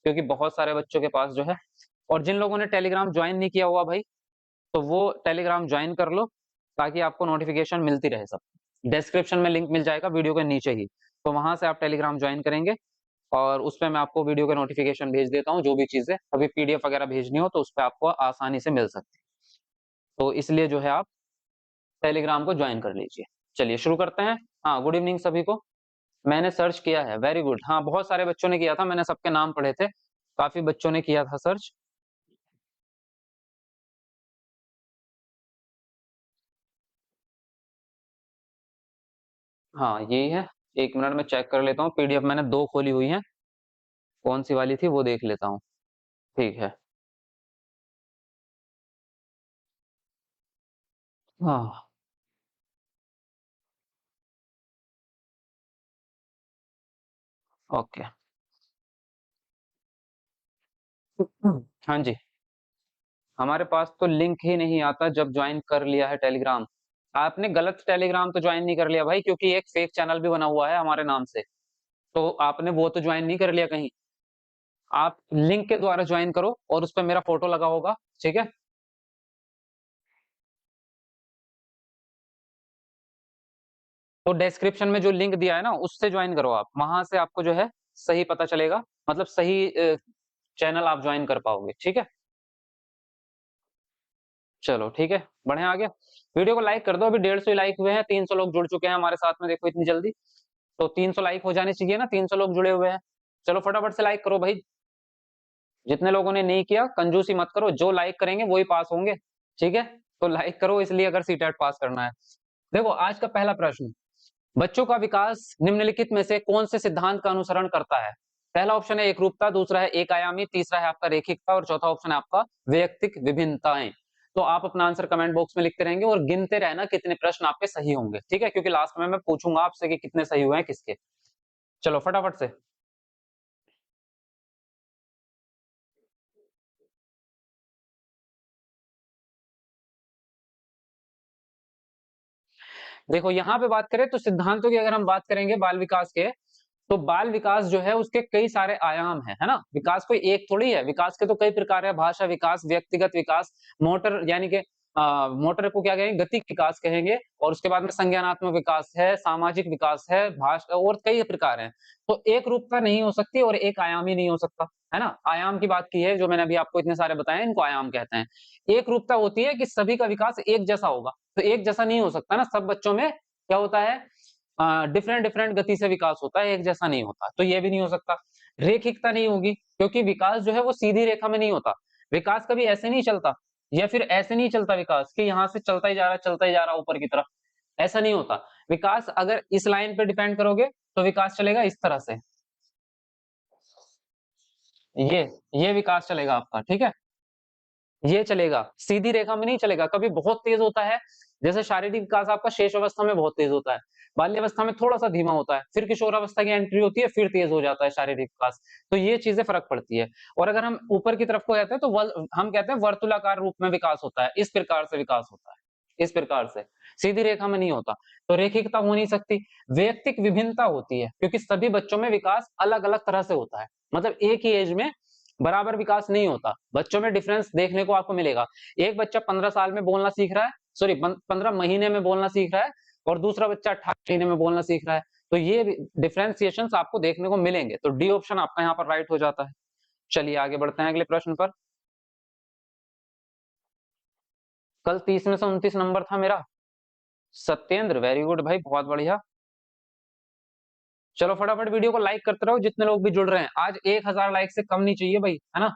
क्योंकि बहुत सारे बच्चों के पास जो है, और जिन लोगों ने टेलीग्राम ज्वाइन नहीं किया हुआ भाई, तो वो टेलीग्राम ज्वाइन कर लो, ताकि आपको नोटिफिकेशन मिलती रहे सब। डिस्क्रिप्शन में लिंक मिल जाएगा वीडियो के नीचे ही, तो वहां से आप टेलीग्राम ज्वाइन करेंगे, और उसपे मैं आपको वीडियो के नोटिफिकेशन भेज देता हूँ, जो भी चीजें अभी पीडीएफ वगैरह भेजनी हो तो उस पर आपको आसानी से मिल सकती है। तो इसलिए जो है आप टेलीग्राम को ज्वाइन कर लीजिए। चलिए शुरू करते हैं। हाँ, गुड इवनिंग सभी को। मैंने सर्च किया है, वेरी गुड। हाँ, बहुत सारे बच्चों ने किया था, मैंने सबके नाम पढ़े थे, काफी बच्चों ने किया था सर्च। हाँ, यही है। एक मिनट में चेक कर लेता हूँ, पीडीएफ मैंने दो खोली हुई है, कौन सी वाली थी वो देख लेता हूँ। ठीक है। हाँ। ओके। हाँ जी। हमारे पास तो लिंक ही नहीं आता जब ज्वाइन कर लिया है टेलीग्राम। आपने गलत टेलीग्राम तो ज्वाइन नहीं कर लिया भाई, क्योंकि एक फेक चैनल भी बना हुआ है हमारे नाम से, तो आपने वो तो ज्वाइन नहीं कर लिया कहीं। आप लिंक के द्वारा ज्वाइन करो, और उस पर मेरा फोटो लगा होगा, ठीक है। तो डिस्क्रिप्शन में जो लिंक दिया है ना, उससे ज्वाइन करो आप, वहां से आपको जो है सही पता चलेगा, मतलब सही चैनल आप ज्वाइन कर पाओगे, ठीक है। चलो ठीक है, बढ़िया आ गया। वीडियो को लाइक कर दो, अभी 150 ही लाइक हुए हैं, 300 लोग जुड़ चुके हैं हमारे साथ में, देखो इतनी जल्दी। तो 300 लाइक हो जाने चाहिए ना, 300 लोग जुड़े हुए हैं। चलो फटाफट से लाइक करो भाई। जितने लोगों ने नहीं किया, कंजूसी मत करो, जो लाइक करेंगे वही पास होंगे, ठीक है। तो लाइक करो इसलिए, अगर सीटेट पास करना है। देखो आज का पहला प्रश्न, बच्चों का विकास निम्नलिखित में से कौन से सिद्धांत का अनुसरण करता है। पहला ऑप्शन है एकरूपता, दूसरा है एक आयामी, तीसरा है आपका रेखिकता, और चौथा ऑप्शन है आपका वैयक्तिक विभिन्नताएं। तो आप अपना आंसर कमेंट बॉक्स में लिखते रहेंगे, और गिनते रहना कितने प्रश्न आपके सही होंगे, ठीक है, क्योंकि लास्ट में मैं पूछूंगा आपसे कि कितने सही हुए हैं किसके। चलो फटाफट से। देखो यहाँ पे बात करें तो सिद्धांतों की अगर हम बात करेंगे बाल विकास के, तो बाल विकास जो है उसके कई सारे आयाम हैं, है ना। विकास कोई एक थोड़ी है, विकास के तो कई प्रकार है। भाषा विकास, व्यक्तिगत विकास, मोटर यानी कि मोटर को क्या कहेंगे, गति विकास कहेंगे, और उसके बाद में संज्ञानात्मक विकास है, सामाजिक विकास है, भाषा, और कई प्रकार हैं। तो एक रूपता नहीं हो सकती, और एक आयाम ही नहीं हो सकता, है ना। आयाम की बात की है, जो मैंने अभी आपको इतने सारे बताए इनको आयाम कहते हैं। एक रूपता होती है कि सभी का विकास एक जैसा होगा, तो एक जैसा नहीं हो सकता ना, सब बच्चों में क्या होता है, डिफरेंट डिफरेंट गति से विकास होता है, एक जैसा नहीं होता, तो ये भी नहीं हो सकता। रेखिकता नहीं होगी, क्योंकि विकास जो है वो सीधी रेखा में नहीं होता। विकास कभी ऐसे नहीं चलता, या फिर ऐसे नहीं चलता विकास कि यहाँ से चलता ही जा रहा, चलता ही जा रहा ऊपर की तरफ, ऐसा नहीं होता। विकास अगर इस लाइन पे डिपेंड करोगे, तो विकास चलेगा इस तरह से, ये ये विकास चलेगा आपका, ठीक है। ये चलेगा, सीधी रेखा में नहीं चलेगा, कभी बहुत तेज होता है, जैसे शारीरिक विकास आपका शेष अवस्था में बहुत तेज होता है, बाल्यावस्था में थोड़ा सा धीमा होता है, फिर किशोरावस्था की एंट्री होती है, फिर तेज हो जाता है शारीरिक विकास। तो ये चीजें फर्क पड़ती है। और अगर हम ऊपर की तरफ को कहते हैं, तो हम कहते हैं वर्तुलाकार रूप में विकास होता है, इस प्रकार से विकास होता है, इस प्रकार से, सीधी रेखा में नहीं होता। तो रेखिकता हो नहीं सकती। वैयक्तिक विभिन्नता होती है, क्योंकि सभी बच्चों में विकास अलग अलग तरह से होता है, मतलब एक ही एज में बराबर विकास नहीं होता, बच्चों में डिफरेंस देखने को आपको मिलेगा। एक बच्चा 15 साल में बोलना सीख रहा है, सॉरी 15 महीने में बोलना सीख रहा है, और दूसरा बच्चा 18 महीने में बोलना सीख रहा है। तो ये डिफरेंशिएशन आपको देखने को मिलेंगे, तो डी ऑप्शन आपका यहाँ पर राइट हो जाता है। चलिए आगे बढ़ते हैं अगले प्रश्न पर। कल 30 में से 29 नंबर था मेरा। सत्येंद्र, वेरी गुड भाई, बहुत बढ़िया। चलो फटाफट वीडियो को लाइक करते रहो, जितने लोग भी जुड़ रहे हैं। आज 1000 लाइक से कम नहीं चाहिए भाई, है ना।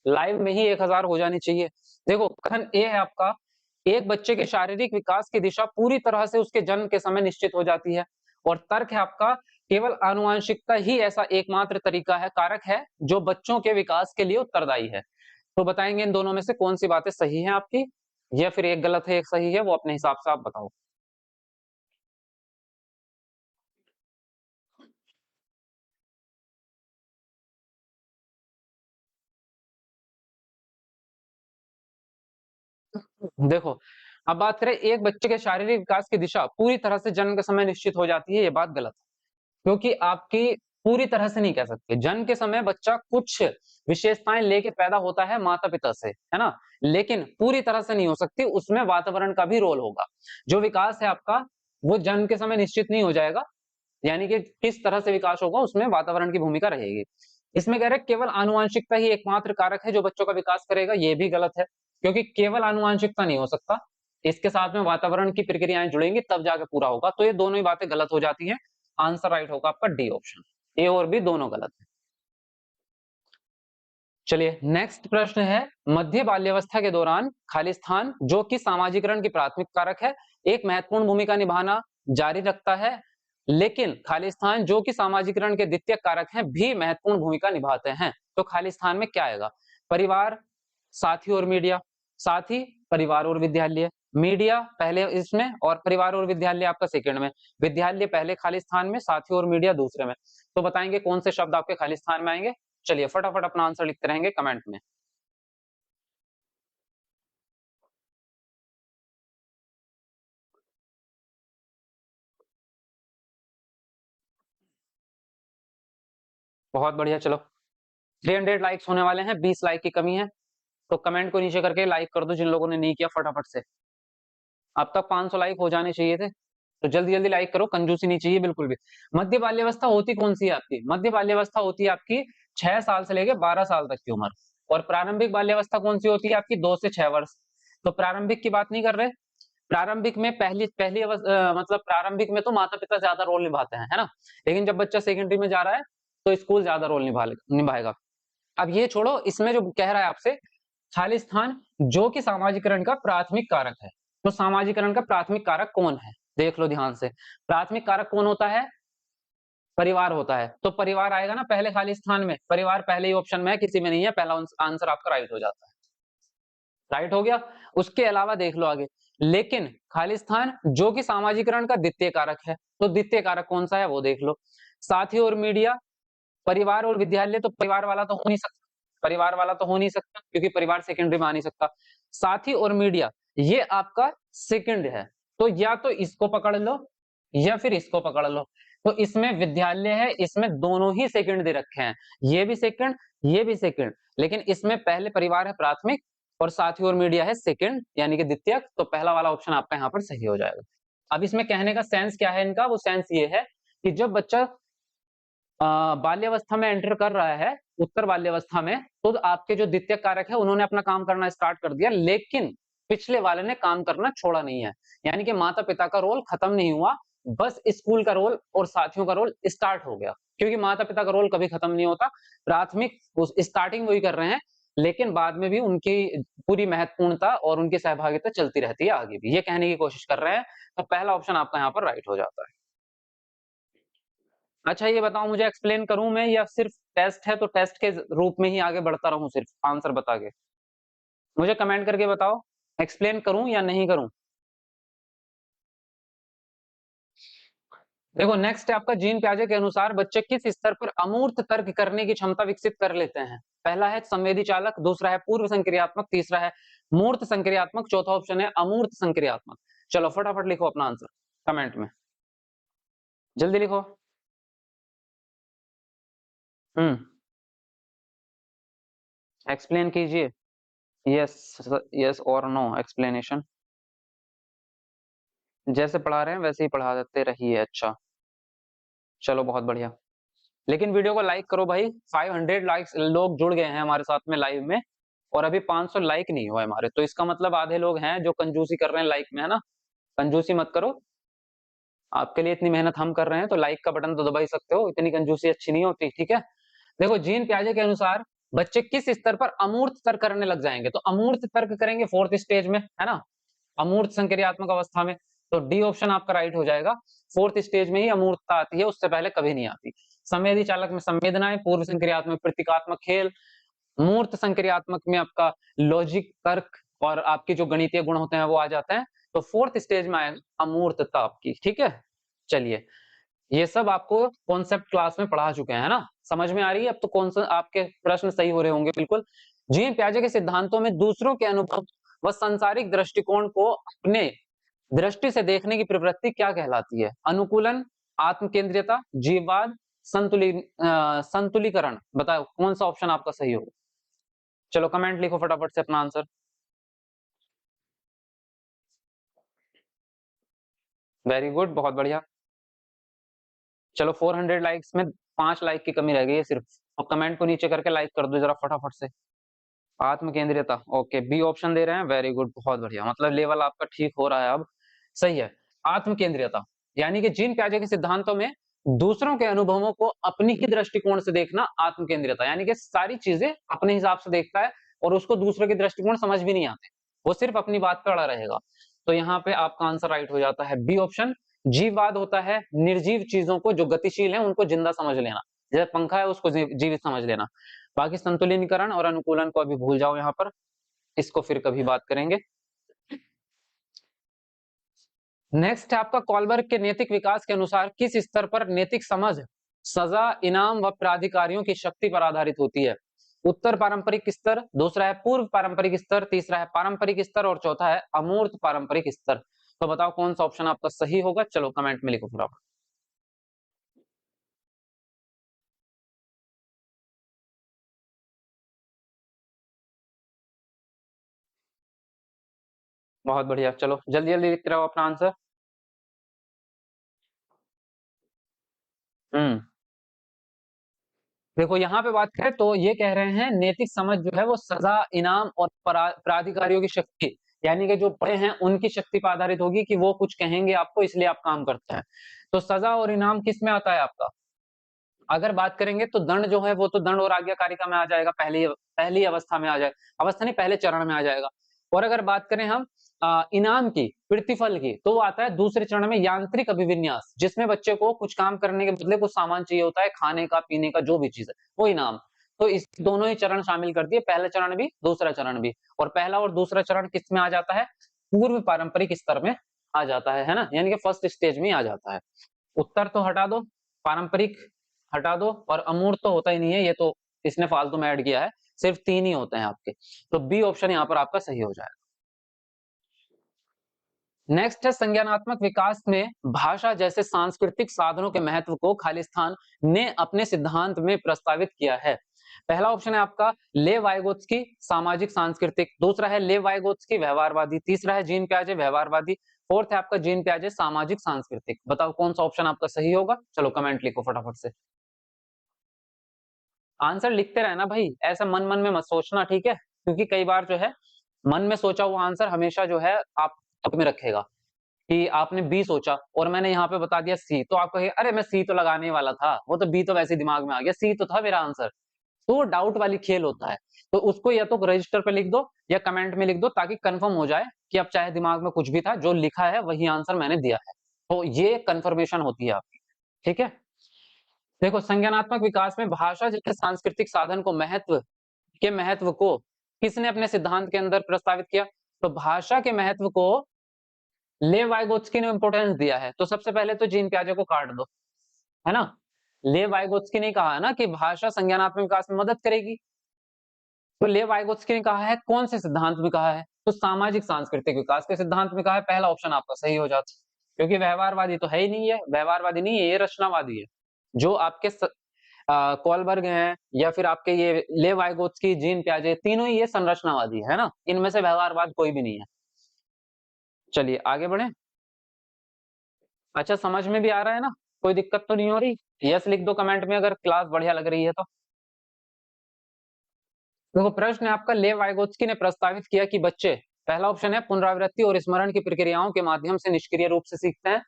लाइव में ही 1000 हो जानी चाहिए। देखो कथन ए है आपका, एक बच्चे के शारीरिक विकास की दिशा पूरी तरह से उसके जन्म के समय निश्चित हो जाती है। और तर्क है आपका, केवल आनुवंशिकता ही ऐसा एकमात्र तरीका है, कारक है, जो बच्चों के विकास के लिए उत्तरदायी है। तो बताएंगे इन दोनों में से कौन सी बातें सही हैं आपकी, या फिर एक गलत है एक सही है, वो अपने हिसाब से आप बताओ। देखो, अब बात करें एक बच्चे के शारीरिक विकास की दिशा पूरी तरह से जन्म के समय निश्चित हो जाती है, ये बात गलत है। क्योंकि आपकी पूरी तरह से नहीं कह सकते। जन्म के समय बच्चा कुछ विशेषताएं लेके पैदा होता है माता पिता से, है ना, लेकिन पूरी तरह से नहीं हो सकती, उसमें वातावरण का भी रोल होगा। जो विकास है आपका वो जन्म के समय निश्चित नहीं हो जाएगा, यानी कि किस तरह से विकास होगा उसमें वातावरण की भूमिका रहेगी। इसमें कह रहे हैं केवल आनुवंशिकता ही एकमात्र कारक है जो बच्चों का विकास करेगा, ये भी गलत है, क्योंकि केवल आनुवंशिकता नहीं हो सकता, इसके साथ में वातावरण की प्रक्रियाएं जुड़ेंगी तब जाके पूरा होगा। तो ये दोनों ही बातें गलत हो जाती हैं। आंसर राइट होगा आपका डी ऑप्शन, ए और बी दोनों गलत है। चलिए नेक्स्ट प्रश्न है, मध्य बाल्यावस्था के दौरान खाली स्थान जो कि सामाजिकरण की प्राथमिक कारक है एक महत्वपूर्ण भूमिका निभाना जारी रखता है, लेकिन खाली स्थान जो कि सामाजिकरण के द्वितीयक कारक हैं भी महत्वपूर्ण भूमिका निभाते हैं। तो खाली स्थान में क्या आएगा? परिवार, साथी और मीडिया। साथी, परिवार और विद्यालय। मीडिया पहले इसमें और परिवार और विद्यालय आपका सेकंड में। विद्यालय पहले खाली स्थान में, साथी और मीडिया दूसरे में। तो बताएंगे कौन से शब्द आपके खाली स्थान में आएंगे? चलिए फटाफट अपना आंसर लिखते रहेंगे कमेंट में। बहुत बढ़िया, चलो 300 लाइक्स होने वाले हैं, 20 लाइक की कमी है, तो कमेंट को नीचे करके लाइक कर दो जिन लोगों ने नहीं किया फटाफट से। अब तक 500 लाइक हो जाने चाहिए थे, तो जल्दी जल्दी लाइक करो, कंजूसी नहीं चाहिए बिल्कुल भी। मध्य बाल्यावस्था होती कौन सी है आपकी? मध्य बाल्यावस्था होती है आपकी 6 साल से लेके 12 साल तक की उम्र। और प्रारंभिक बाल्यावस्था कौन सी होती है आपकी? 2 से 6 वर्ष। तो प्रारंभिक की बात नहीं कर रहे, प्रारंभिक में पहली पहली मतलब प्रारंभिक में तो माता पिता ज्यादा रोल निभाते हैं, है ना, लेकिन जब बच्चा सेकेंडरी में जा रहा है तो स्कूल ज्यादा रोल निभाएगा। अब ये छोड़ो, इसमें जो कह रहा है आपसे खाली स्थान जो कि सामाजिकरण का प्राथमिक कारक है, तो सामाजिकरण का प्राथमिक कारक कौन है? देख लो ध्यान से, प्राथमिक कारक कौन होता है? परिवार होता है। तो परिवार आएगा ना पहले खाली स्थान में, परिवार पहले ही ऑप्शन में है, किसी में नहीं है, पहला आंसर आपका राइट हो जाता है। राइट हो गया। उसके अलावा देख लो आगे, लेकिन खाली स्थान जो कि सामाजिकरण का द्वितीय कारक है, तो द्वितीय कारक कौन सा है वो देख लो। साथी और मीडिया, परिवार और विद्यालय, तो परिवार वाला तो हो नहीं सकता, परिवार वाला तो हो नहीं सकता क्योंकि परिवार सेकेंडरी में आ नहीं सकता। साथी और मीडिया ये आपका सेकंड है, तो या तो इसको पकड़ लो या फिर इसको पकड़ लो। तो इसमें विद्यालय है, इसमें दोनों ही सेकंड दे रखे हैं, ये भी सेकंड ये भी सेकंड, लेकिन इसमें पहले परिवार है प्राथमिक और साथी और मीडिया है सेकंड यानी कि द्वितीयक, तो पहला वाला ऑप्शन आपका यहाँ पर सही हो जाएगा। अब इसमें कहने का सेंस क्या है इनका? वो सेंस ये है कि जब बच्चा बाल्यावस्था में एंटर कर रहा है, उत्तर बाल्यावस्था में, तो आपके जो द्वितीयक कारक है उन्होंने अपना काम करना स्टार्ट कर दिया, लेकिन पिछले वाले ने काम करना छोड़ा नहीं है, यानी कि माता पिता का रोल खत्म नहीं हुआ, बस स्कूल का रोल और साथियों का रोल स्टार्ट हो गया, क्योंकि माता पिता का रोल कभी खत्म नहीं होता। प्राथमिक स्टार्टिंग वही कर रहे हैं, लेकिन बाद में भी उनकी पूरी महत्वपूर्णता और उनकी सहभागिता चलती रहती है आगे भी, ये कहने की कोशिश कर रहे हैं। तो पहला ऑप्शन आपका यहाँ पर राइट हो जाता है। अच्छा ये बताओ मुझे, एक्सप्लेन करूं मैं या सिर्फ टेस्ट है तो टेस्ट के रूप में ही आगे बढ़ता रहूं सिर्फ आंसर बता के? मुझे कमेंट करके बताओ, एक्सप्लेन करूं या नहीं करूं? देखो नेक्स्ट है आपका, जीन प्याजे के अनुसार बच्चे किस स्तर पर अमूर्त तर्क करने की क्षमता विकसित कर लेते हैं? पहला है संवेदी चालक, दूसरा है पूर्व संक्रियात्मक, तीसरा है मूर्त संक्रियात्मक, चौथा ऑप्शन है अमूर्त संक्रियात्मक। चलो फटाफट लिखो अपना आंसर कमेंट में, जल्दी लिखो। एक्सप्लेन कीजिए, यस यस और नो एक्सप्लेनेशन, जैसे पढ़ा रहे हैं वैसे ही पढ़ा देते रहिए। अच्छा चलो बहुत बढ़िया, लेकिन वीडियो को लाइक करो भाई, 500 लाइक्स लोग जुड़ गए हैं हमारे साथ में लाइव में, और अभी 500 लाइक नहीं हुआ हमारे, तो इसका मतलब आधे लोग हैं जो कंजूसी कर रहे हैं लाइक में, है ना, कंजूसी मत करो। आपके लिए इतनी मेहनत हम कर रहे हैं तो लाइक का बटन तो दबा ही सकते हो, इतनी कंजूसी अच्छी नहीं होती, ठीक है। देखो जीन प्याजे के अनुसार बच्चे किस स्तर पर अमूर्त तर्क करने लग जाएंगे? तो अमूर्त तर्क करेंगे फोर्थ स्टेज में, है ना, अमूर्त संक्रियात्मक अवस्था में, तो डी ऑप्शन आपका राइट हो जाएगा। फोर्थ स्टेज में ही अमूर्तता आती है, उससे पहले कभी नहीं आती। संवेदी चालक में संवेदनाएं, पूर्व संक्रियात्मक प्रतीकात्मक खेल, मूर्त संक्रियात्मक में आपका लॉजिक तर्क और आपके जो गणितीय गुण होते हैं वो आ जाते हैं। तो फोर्थ स्टेज में आएगा अमूर्तता आपकी, ठीक है। चलिए ये सब आपको कॉन्सेप्ट क्लास में पढ़ा चुके हैं ना, समझ में आ रही है अब तो? कौन सा आपके प्रश्न सही हो रहे होंगे बिल्कुल। जीन प्याजे के सिद्धांतों में दूसरों के अनुभव व सांसारिक दृष्टिकोण को अपने दृष्टि से देखने की प्रवृत्ति क्या कहलाती है? अनुकूलन, आत्म केंद्रियता, जीववाद, संतुलीकरण, बताओ कौन सा ऑप्शन आपका सही होगा। चलो कमेंट लिखो फटाफट से अपना आंसर। वेरी गुड, बहुत बढ़िया। चलो 400 लाइक्स में 5 लाइक की कमी रह गई है सिर्फ, और कमेंट को नीचे करके लाइक कर दो जरा फटाफट से। आत्म केंद्रियता, ओके, बी ऑप्शन दे रहे हैं, वेरी गुड, बहुत बढ़िया, मतलब लेवल आपका ठीक हो रहा है अब। सही है, आत्म केंद्रियता यानी कि जीन पियाजे के सिद्धांतों में दूसरों के अनुभवों को अपनी ही दृष्टिकोण से देखना आत्म केंद्रियता, यानी कि सारी चीजें अपने हिसाब से देखता है और उसको दूसरे के दृष्टिकोण समझ भी नहीं आते, वो सिर्फ अपनी बात पर अड़ा रहेगा। तो यहाँ पे आपका आंसर राइट हो जाता है बी ऑप्शन। जीववाद होता है निर्जीव चीजों को, जो गतिशील है उनको जिंदा समझ लेना, जैसे पंखा है उसको जीवित समझ लेना। बाकी संतुलिनीकरण और अनुकूलन को अभी भूल जाओ यहाँ पर, इसको फिर कभी बात करेंगे। नेक्स्ट है आपका कॉलबर्ग के नैतिक विकास के अनुसार किस स्तर पर नैतिक समझ सजा, इनाम व प्राधिकारियों की शक्ति पर आधारित होती है। उत्तर पारंपरिक स्तर, दूसरा है पूर्व पारंपरिक स्तर, तीसरा है पारंपरिक स्तर और चौथा है अमूर्त पारंपरिक स्तर। तो बताओ कौन सा ऑप्शन आपका सही होगा, चलो कमेंट में लिखो फटाफट। बहुत बढ़िया, चलो जल्दी जल्दी लिख रहे हो अपना आंसर। हम्म, देखो यहाँ पे बात करें तो ये कह रहे हैं नैतिक समझ जो है वो सजा, इनाम और प्राधिकारियों की शक्ति, यानी कि जो बड़े हैं उनकी शक्ति पर आधारित होगी कि वो कुछ कहेंगे आपको इसलिए आप काम करते हैं। तो सजा और इनाम किस में आता है आपका, अगर बात करेंगे तो दंड जो है वो तो दंड और आज्ञाकारिता में आ जाएगा, पहली पहली अवस्था में आ जाएगा, अवस्था नहीं पहले चरण में आ जाएगा। और अगर बात करें हम इनाम की, प्रतिफल की, तो वो आता है दूसरे चरण में यांत्रिक अभिविन्यास, जिसमें बच्चे को कुछ काम करने के बदले कुछ सामान चाहिए होता है, खाने का पीने का जो भी चीज है वो इनाम। तो इस दोनों ही चरण शामिल कर दिए, पहला चरण भी दूसरा चरण भी। और पहला और दूसरा चरण किस में आ जाता है, पूर्व पारंपरिक स्तर में आ जाता है ना, यानी कि फर्स्ट स्टेज में आ जाता है। उत्तर तो हटा दो, पारंपरिक हटा दो, और अमूर्त तो होता ही नहीं है, ये तो इसने फालतू में ऐड किया है, सिर्फ 3 ही होते हैं आपके। तो बी ऑप्शन यहाँ पर आपका सही हो जाएगा। नेक्स्ट है संज्ञानात्मक विकास में भाषा जैसे सांस्कृतिक साधनों के महत्व को खालिस्तान ने अपने सिद्धांत में प्रस्तावित किया है। पहला ऑप्शन है आपका ले वाइगोत्स्की सामाजिक सांस्कृतिक, दूसरा है ले वाइगोत्स्की व्यवहारवादी, तीसरा है जीन पियाजे व्यवहारवादी, फोर्थ है आपका जीन पियाजे सामाजिक सांस्कृतिक। बताओ कौन सा ऑप्शन आपका सही होगा, चलो कमेंट लिखो फटाफट से। आंसर लिखते रहना भाई, ऐसा मन मन में मत सोचना, ठीक है, क्योंकि कई बार जो है मन में सोचा हुआ आंसर हमेशा जो है आप तुक में रखेगा, कि आपने बी सोचा और मैंने यहाँ पे बता दिया सी, तो आप कहेंगे अरे मैं सी तो लगाने वाला था, वो तो बी तो वैसे दिमाग में आ गया, सी तो था मेरा आंसर। तो वो डाउट वाली खेल होता है, तो उसको या तो रजिस्टर पे लिख दो या कमेंट में लिख दो, ताकि कंफर्म हो जाए कि अब चाहे दिमाग में कुछ भी था, जो लिखा है वही आंसर मैंने दिया है, तो ये कंफर्मेशन होती है आपकी, ठीक है। देखो संज्ञानात्मक विकास में भाषा जैसे सांस्कृतिक साधन को महत्व को किसने अपने सिद्धांत के अंदर प्रस्तावित किया, तो भाषा के महत्व को लेव वाइगोत्स्की ने इंपॉर्टेंस दिया है। तो सबसे पहले तो जीन पियाजे को काट दो, है ना, लेव वाइगोत्स्की ने कहा है ना कि भाषा संज्ञानात्मक विकास में मदद करेगी, तो लेव वाइगोत्स्की ने कहा है, कौन से सिद्धांत में कहा है, तो सामाजिक सांस्कृतिक विकास के सिद्धांत में कहा है, पहला ऑप्शन आपका सही हो जाता है, क्योंकि व्यवहारवादी तो है ही नहीं है, व्यवहारवादी नहीं है, ये रचनावादी है। जो आपके कॉलबर्ग हैं या फिर आपके ये लेव वाइगोत्स्की, जीन पियाजे, तीनों ही ये संरचनावादी है ना, इनमें से व्यवहारवाद कोई भी नहीं है। चलिए आगे बढ़े। अच्छा समझ में भी आ रहा है ना, कोई दिक्कत तो नहीं हो रही, यस लिख दो कमेंट में अगर क्लास बढ़िया लग रही है तो। देखो प्रश्न है आपका, लेव वाइगोत्स्की ने प्रस्तावित किया कि बच्चे, पहला ऑप्शन है पुनरावृत्ति और स्मरण की प्रक्रियाओं के माध्यम से निष्क्रिय रूप से सीखते हैं,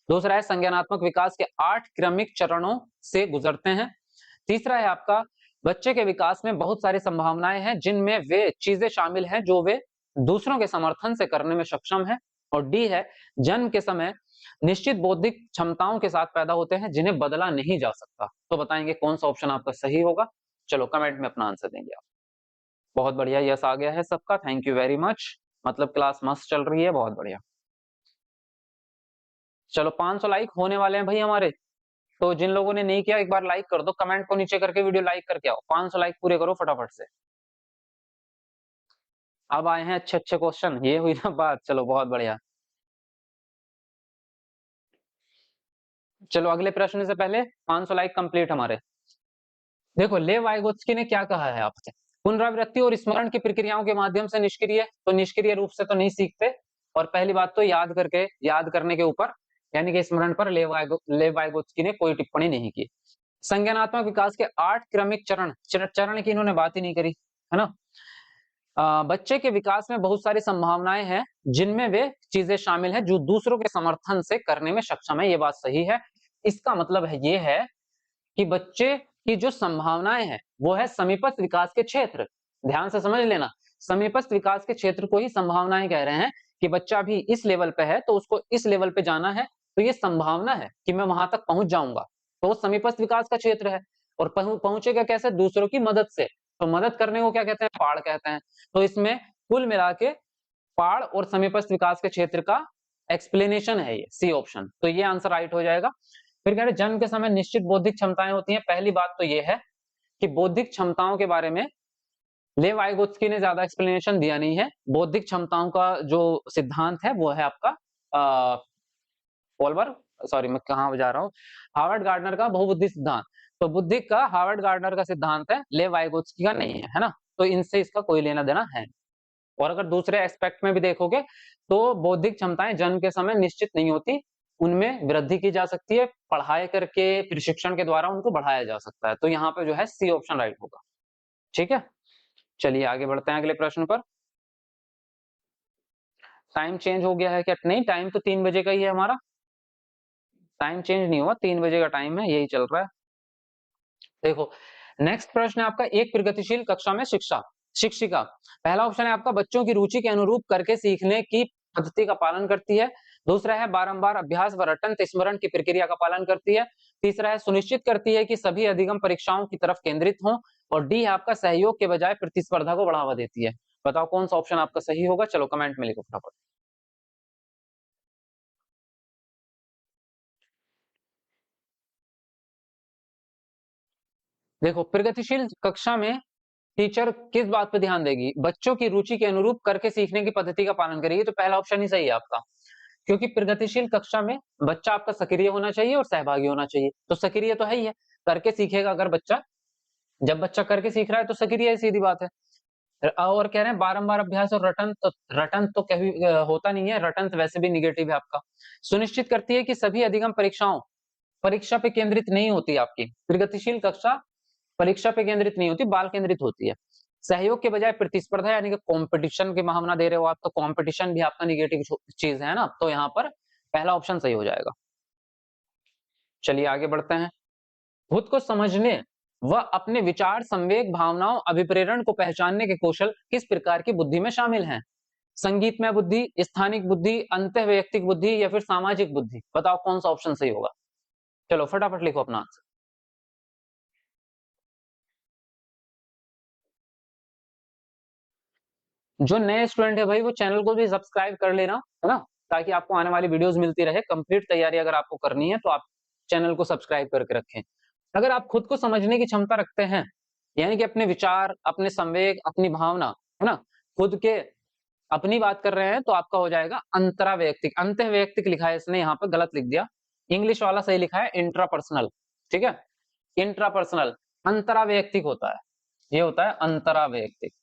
दूसरा है संज्ञानात्मक विकास के 8 क्रमिक चरणों से गुजरते हैं, तीसरा है आपका बच्चे के विकास में बहुत सारी संभावनाएं हैं जिनमें वे चीजें शामिल हैं जो वे दूसरों के समर्थन से करने में सक्षम है, और डी है जन्म के समय निश्चित बौद्धिक क्षमताओं के साथ पैदा होते हैं जिन्हें बदला नहीं जा सकता। तो बताएंगे कौन सा ऑप्शन आपका सही होगा, चलो कमेंट में अपना आंसर देंगे आप। बहुत बढ़िया, यस आ गया है सबका, थैंक यू वेरी मच, मतलब क्लास मस्त चल रही है, बहुत बढ़िया। चलो 500 लाइक होने वाले हैं भाई हमारे, तो जिन लोगों ने नहीं किया एक बार लाइक कर दो, कमेंट को नीचे करके वीडियो लाइक करके आओ, 500 लाइक पूरे करो फटाफट से। अब आए हैं अच्छे अच्छे क्वेश्चन, ये हुई ना बात, चलो बहुत बढ़िया। चलो अगले प्रश्न से पहले 500 लाइक कंप्लीट हमारे। देखो लेव वाइगोत्स्की ने क्या कहा है आपसे, पुनरावृत्ति और स्मरण की प्रक्रियाओं के माध्यम से निष्क्रिय, तो निष्क्रिय रूप से तो नहीं सीखते। और पहली बात तो याद करने के ऊपर यानी कि स्मरण पर लेव वाइगोत्स्की ने कोई टिप्पणी नहीं की। संज्ञानात्मक विकास के 8 क्रमिक चरण की इन्होंने बात ही नहीं करी, है ना। बच्चे के विकास में बहुत सारी संभावनाएं हैं जिनमें वे चीजें शामिल हैं जो दूसरों के समर्थन से करने में सक्षम है, ये बात सही है। इसका मतलब है ये है कि बच्चे की जो संभावनाएं हैं वो है समीपस्थ विकास के क्षेत्र, ध्यान से समझ लेना, समीपस्थ विकास के क्षेत्र को ही संभावनाएं कह रहे हैं कि बच्चा भी इस लेवल पे है तो उसको इस लेवल पे जाना है, तो ये संभावना है कि मैं वहां तक पहुंच जाऊंगा, तो वो समीपस्थ विकास का क्षेत्र है। और पहुंचेगा कैसे, दूसरों की मदद से, तो मदद करने को क्या कहते हैं, पाड़ कहते हैं। तो इसमें कुल मिला के पाड़ और समीपस्थ विकास के क्षेत्र का एक्सप्लेनेशन है ये सी ऑप्शन, तो ये आंसर राइट हो जाएगा। फिर कह रहे जन्म के समय निश्चित बौद्धिक क्षमताएं होती हैं। पहली बात तो ये है कि बौद्धिक क्षमताओं के बारे में लेव वाइगोत्स्की ने ज्यादा एक्सप्लेनेशन दिया नहीं है। बौद्धिक क्षमताओं का जो सिद्धांत है वो है आपका पोलबर, सॉरी मैं कहाँ जा रहा हूँ, हार्वर्ड गार्डनर का बहुबुद्धि सिद्धांत। तो बुद्धि का हार्वर्ड गार्डनर का सिद्धांत है, लेव वाइगोत्स्की का नहीं है ना, तो इनसे इसका कोई लेना देना है। और अगर दूसरे एस्पेक्ट में भी देखोगे तो बौद्धिक क्षमताएं जन्म के समय निश्चित नहीं होती, उनमें वृद्धि की जा सकती है, पढ़ाई करके प्रशिक्षण के द्वारा उनको बढ़ाया जा सकता है। तो यहाँ पे जो है सी ऑप्शन राइट होगा। ठीक है, चलिए आगे बढ़ते हैं अगले प्रश्न पर। टाइम चेंज हो गया है क्या, नहीं टाइम तो 3 बजे का ही है हमारा, टाइम चेंज नहीं हुआ, 3 बजे का टाइम है, यही चल रहा है। देखो नेक्स्ट प्रश्न है आपका, एक प्रगतिशील कक्षा में शिक्षिका। पहला ऑप्शन है आपका बच्चों की रुचि के अनुरूप करके सीखने की पद्धति का पालन करती है। दूसरा है बारंबार अभ्यास व रटन स्मरण की प्रक्रिया का पालन करती है। तीसरा है सुनिश्चित करती है कि सभी अधिगम परीक्षाओं की तरफ केंद्रित हों। और डी है आपका सहयोग के बजाय प्रतिस्पर्धा को बढ़ावा देती है। बताओ कौन सा ऑप्शन आपका सही होगा, चलो कमेंट में लिखो फटाफट। देखो प्रगतिशील कक्षा में टीचर किस बात पर ध्यान देगी, बच्चों की रुचि के अनुरूप करके सीखने की पद्धति का पालन करेगी, तो पहला ऑप्शन ही सही है आपका। क्योंकि प्रगतिशील कक्षा में बच्चा आपका सक्रिय होना चाहिए और सहभागी होना चाहिए, तो सक्रिय तो है ही है, करके सीखेगा अगर बच्चा, जब बच्चा करके सीख रहा है तो सक्रिय है, सीधी बात है। और कह रहे हैं बारंबार अभ्यास और रटन तो कभी होता नहीं है, रटन तो वैसे भी निगेटिव है आपका। सुनिश्चित करती है कि सभी अधिगम परीक्षाओं परीक्षा पे केंद्रित नहीं होती, आपकी प्रगतिशील कक्षा परीक्षा पे केंद्रित नहीं होती, बाल केंद्रित होती है। सहयोग के बजाय प्रतिस्पर्धा यानी कि कंपटीशन की भावना दे रहे हो आप, तो कंपटीशन भी आपका निगेटिव चीज है ना, तो यहाँ पर पहला ऑप्शन सही हो जाएगा। चलिए आगे बढ़ते हैं। खुद को समझने व अपने विचार संवेग भावनाओं अभिप्रेरण को पहचानने के कौशल किस प्रकार की बुद्धि में शामिल हैं? संगीतमय बुद्धि, स्थानिक बुद्धि, अंतःवैयक्तिक बुद्धि या फिर सामाजिक बुद्धि, बताओ कौन सा ऑप्शन सही होगा। चलो फटाफट लिखो अपना आंसर। जो नए स्टूडेंट है भाई वो चैनल को भी सब्सक्राइब कर लेना, है ना, ताकि आपको आने वाली वीडियोस मिलती रहे। कंप्लीट तैयारी अगर आपको करनी है तो आप चैनल को सब्सक्राइब करके रखें। अगर आप खुद को समझने की क्षमता रखते हैं, यानी कि अपने विचार, अपने संवेग, अपनी भावना, है ना, खुद के अपनी बात कर रहे हैं, तो आपका हो जाएगा अंतरावैयक्तिक। अंतःवैयक्तिक लिखा है इसने यहाँ पे, गलत लिख दिया, इंग्लिश वाला सही लिखा है इंट्रापर्सनल। ठीक है, इंट्रापर्सनल, अंतरावैयक्तिक होता है, ये होता है अंतरावैयक्तिक,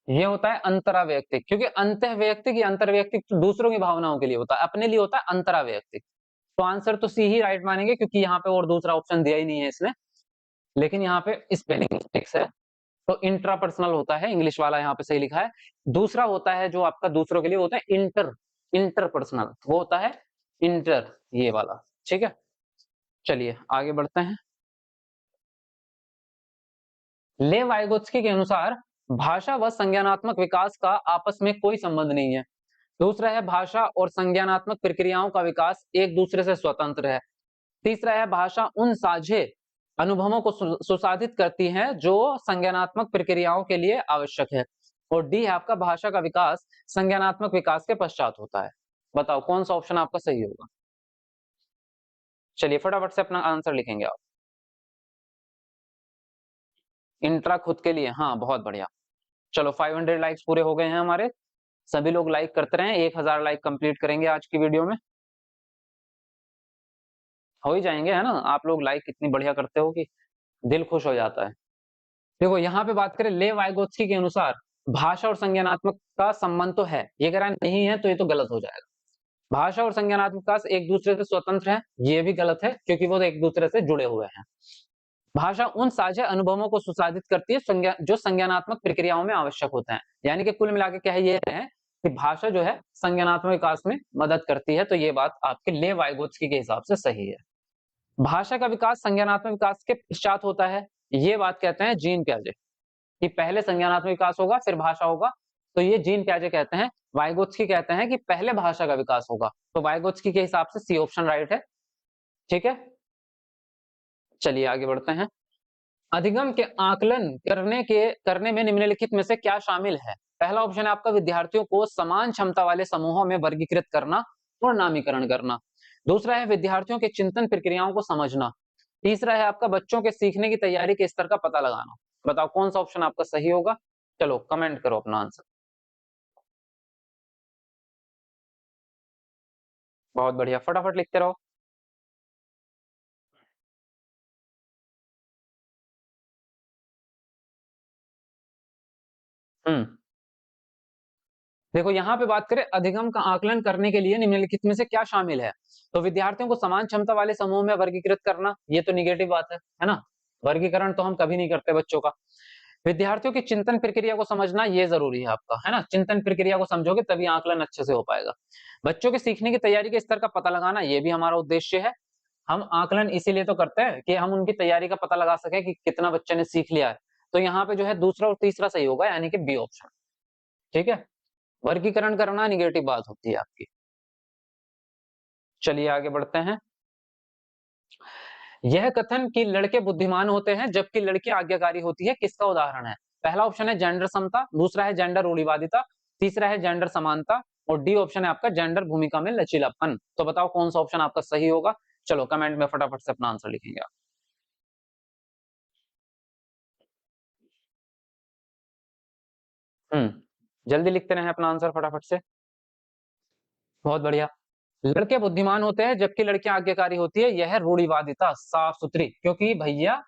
ये होता है अंतरावैयक्तिक। क्योंकि अंतःवैयक्तिक या अंतर्वैयक्तिक तो दूसरों की भावनाओं के लिए होता है, अपने लिए होता है अंतरावैयक्तिक। तो आंसर तो सी ही राइट मानेंगे, क्योंकि यहाँ पे और दूसरा ऑप्शन दिया ही नहीं है इसने, लेकिन यहाँ पे स्पेलिंग मिस्टेक्स है। तो इंट्रापर्सनल होता है, इंग्लिश वाला यहाँ पे सही लिखा है। दूसरा होता है जो आपका दूसरों के लिए होता है इंटरपर्सनल, वो होता है इंटर, ये वाला। ठीक है, चलिए आगे बढ़ते हैं। ले वाइगोत्स्की के अनुसार भाषा व संज्ञानात्मक विकास का आपस में कोई संबंध नहीं है। दूसरा है भाषा और संज्ञानात्मक प्रक्रियाओं का विकास एक दूसरे से स्वतंत्र है। तीसरा है भाषा उन साझे अनुभवों को सुसाधित करती है जो संज्ञानात्मक प्रक्रियाओं के लिए आवश्यक है। और डी है आपका भाषा का विकास संज्ञानात्मक विकास के पश्चात होता है। बताओ कौन सा ऑप्शन आपका सही होगा। चलिए फटाफट से अपना आंसर लिखेंगे आप। इंट्रा खुद के लिए, हाँ बहुत बढ़िया। चलो 500 लाइक्स पूरे हो गए हैं हमारे। सभी लोग लाइक करते रहें, 1000 लाइक कंप्लीट करेंगे आज की वीडियो में, हो ही जाएंगे, है ना। आप लोग लाइक इतनी बढ़िया करते हो कि दिल खुश हो जाता है। देखो यहाँ पे बात करें ले वाइगोत्स्की के अनुसार भाषा और संज्ञानात्मक का संबंध तो है, ये अगर नहीं है तो ये तो गलत हो जाएगा। भाषा और संज्ञानात्मक विकास एक दूसरे से स्वतंत्र है, ये भी गलत है क्योंकि वो एक दूसरे से जुड़े हुए हैं। भाषा उन साझा अनुभवों को सुसाधित करती है जो संज्ञानात्मक प्रक्रियाओं में आवश्यक होते हैं। यानी कि कुल मिलाकर क्या है, ये है कि भाषा जो है संज्ञानात्मक विकास में मदद करती है, तो ये बात आपके ले वाइगोत्स्की के हिसाब से सही है। भाषा का विकास संज्ञानात्मक विकास के पश्चात होता है, ये बात कहते हैं जीन पियाजे कि पहले संज्ञानात्मक विकास होगा फिर भाषा होगा, तो ये जीन पियाजे कहते हैं। वाइगोत्स्की कहते हैं कि पहले भाषा का विकास होगा, तो वाइगोत्स्की के हिसाब से सी ऑप्शन राइट है। ठीक है, चलिए आगे बढ़ते हैं। अधिगम के आकलन करने में निम्नलिखित में से क्या शामिल है? पहला ऑप्शन है आपका विद्यार्थियों को समान क्षमता वाले समूहों में वर्गीकृत करना और नामीकरण करना। दूसरा है विद्यार्थियों के चिंतन प्रक्रियाओं को समझना। तीसरा है आपका बच्चों के सीखने की तैयारी के स्तर का पता लगाना। बताओ कौन सा ऑप्शन आपका सही होगा? चलो कमेंट करो अपना आंसर। बहुत बढ़िया, फटाफट लिखते रहो। हम्म, देखो यहाँ पे बात करें अधिगम का आकलन करने के लिए निम्नलिखित में से क्या शामिल है, तो विद्यार्थियों को समान क्षमता वाले समूह में वर्गीकृत करना, ये तो निगेटिव बात है ना। वर्गीकरण तो हम कभी नहीं करते बच्चों का। विद्यार्थियों की चिंतन प्रक्रिया को समझना ये जरूरी है आपका, है ना। चिंतन प्रक्रिया को समझोगे तभी आकलन अच्छे से हो पाएगा। बच्चों के सीखने की तैयारी के स्तर का पता लगाना, ये भी हमारा उद्देश्य है। हम आकलन इसीलिए तो करते हैं कि हम उनकी तैयारी का पता लगा सके कि कितना बच्चे ने सीख लिया है। तो यहाँ पे जो है दूसरा और तीसरा सही होगा, यानी कि बी ऑप्शन। ठीक है, वर्गीकरण करना निगेटिव बात होती है आपकी। चलिए आगे बढ़ते हैं। यह कथन कि लड़के बुद्धिमान होते हैं जबकि लड़की आज्ञाकारी होती है, किसका उदाहरण है? पहला ऑप्शन है जेंडर समता, दूसरा है जेंडर रूढ़िवादिता, तीसरा है जेंडर समानता और डी ऑप्शन है आपका जेंडर भूमिका में लचीलापन। तो बताओ कौन सा ऑप्शन आपका सही होगा? चलो कमेंट में फटाफट से अपना आंसर लिखेंगे आप। जल्दी लिखते रहे अपना आंसर फटाफट से। बहुत बढ़िया, लड़के बुद्धिमान होते हैं जबकि लड़कियां आज्ञाकारी होती है, यह रूढ़िवादिता साफ सुथरी। क्योंकि भैया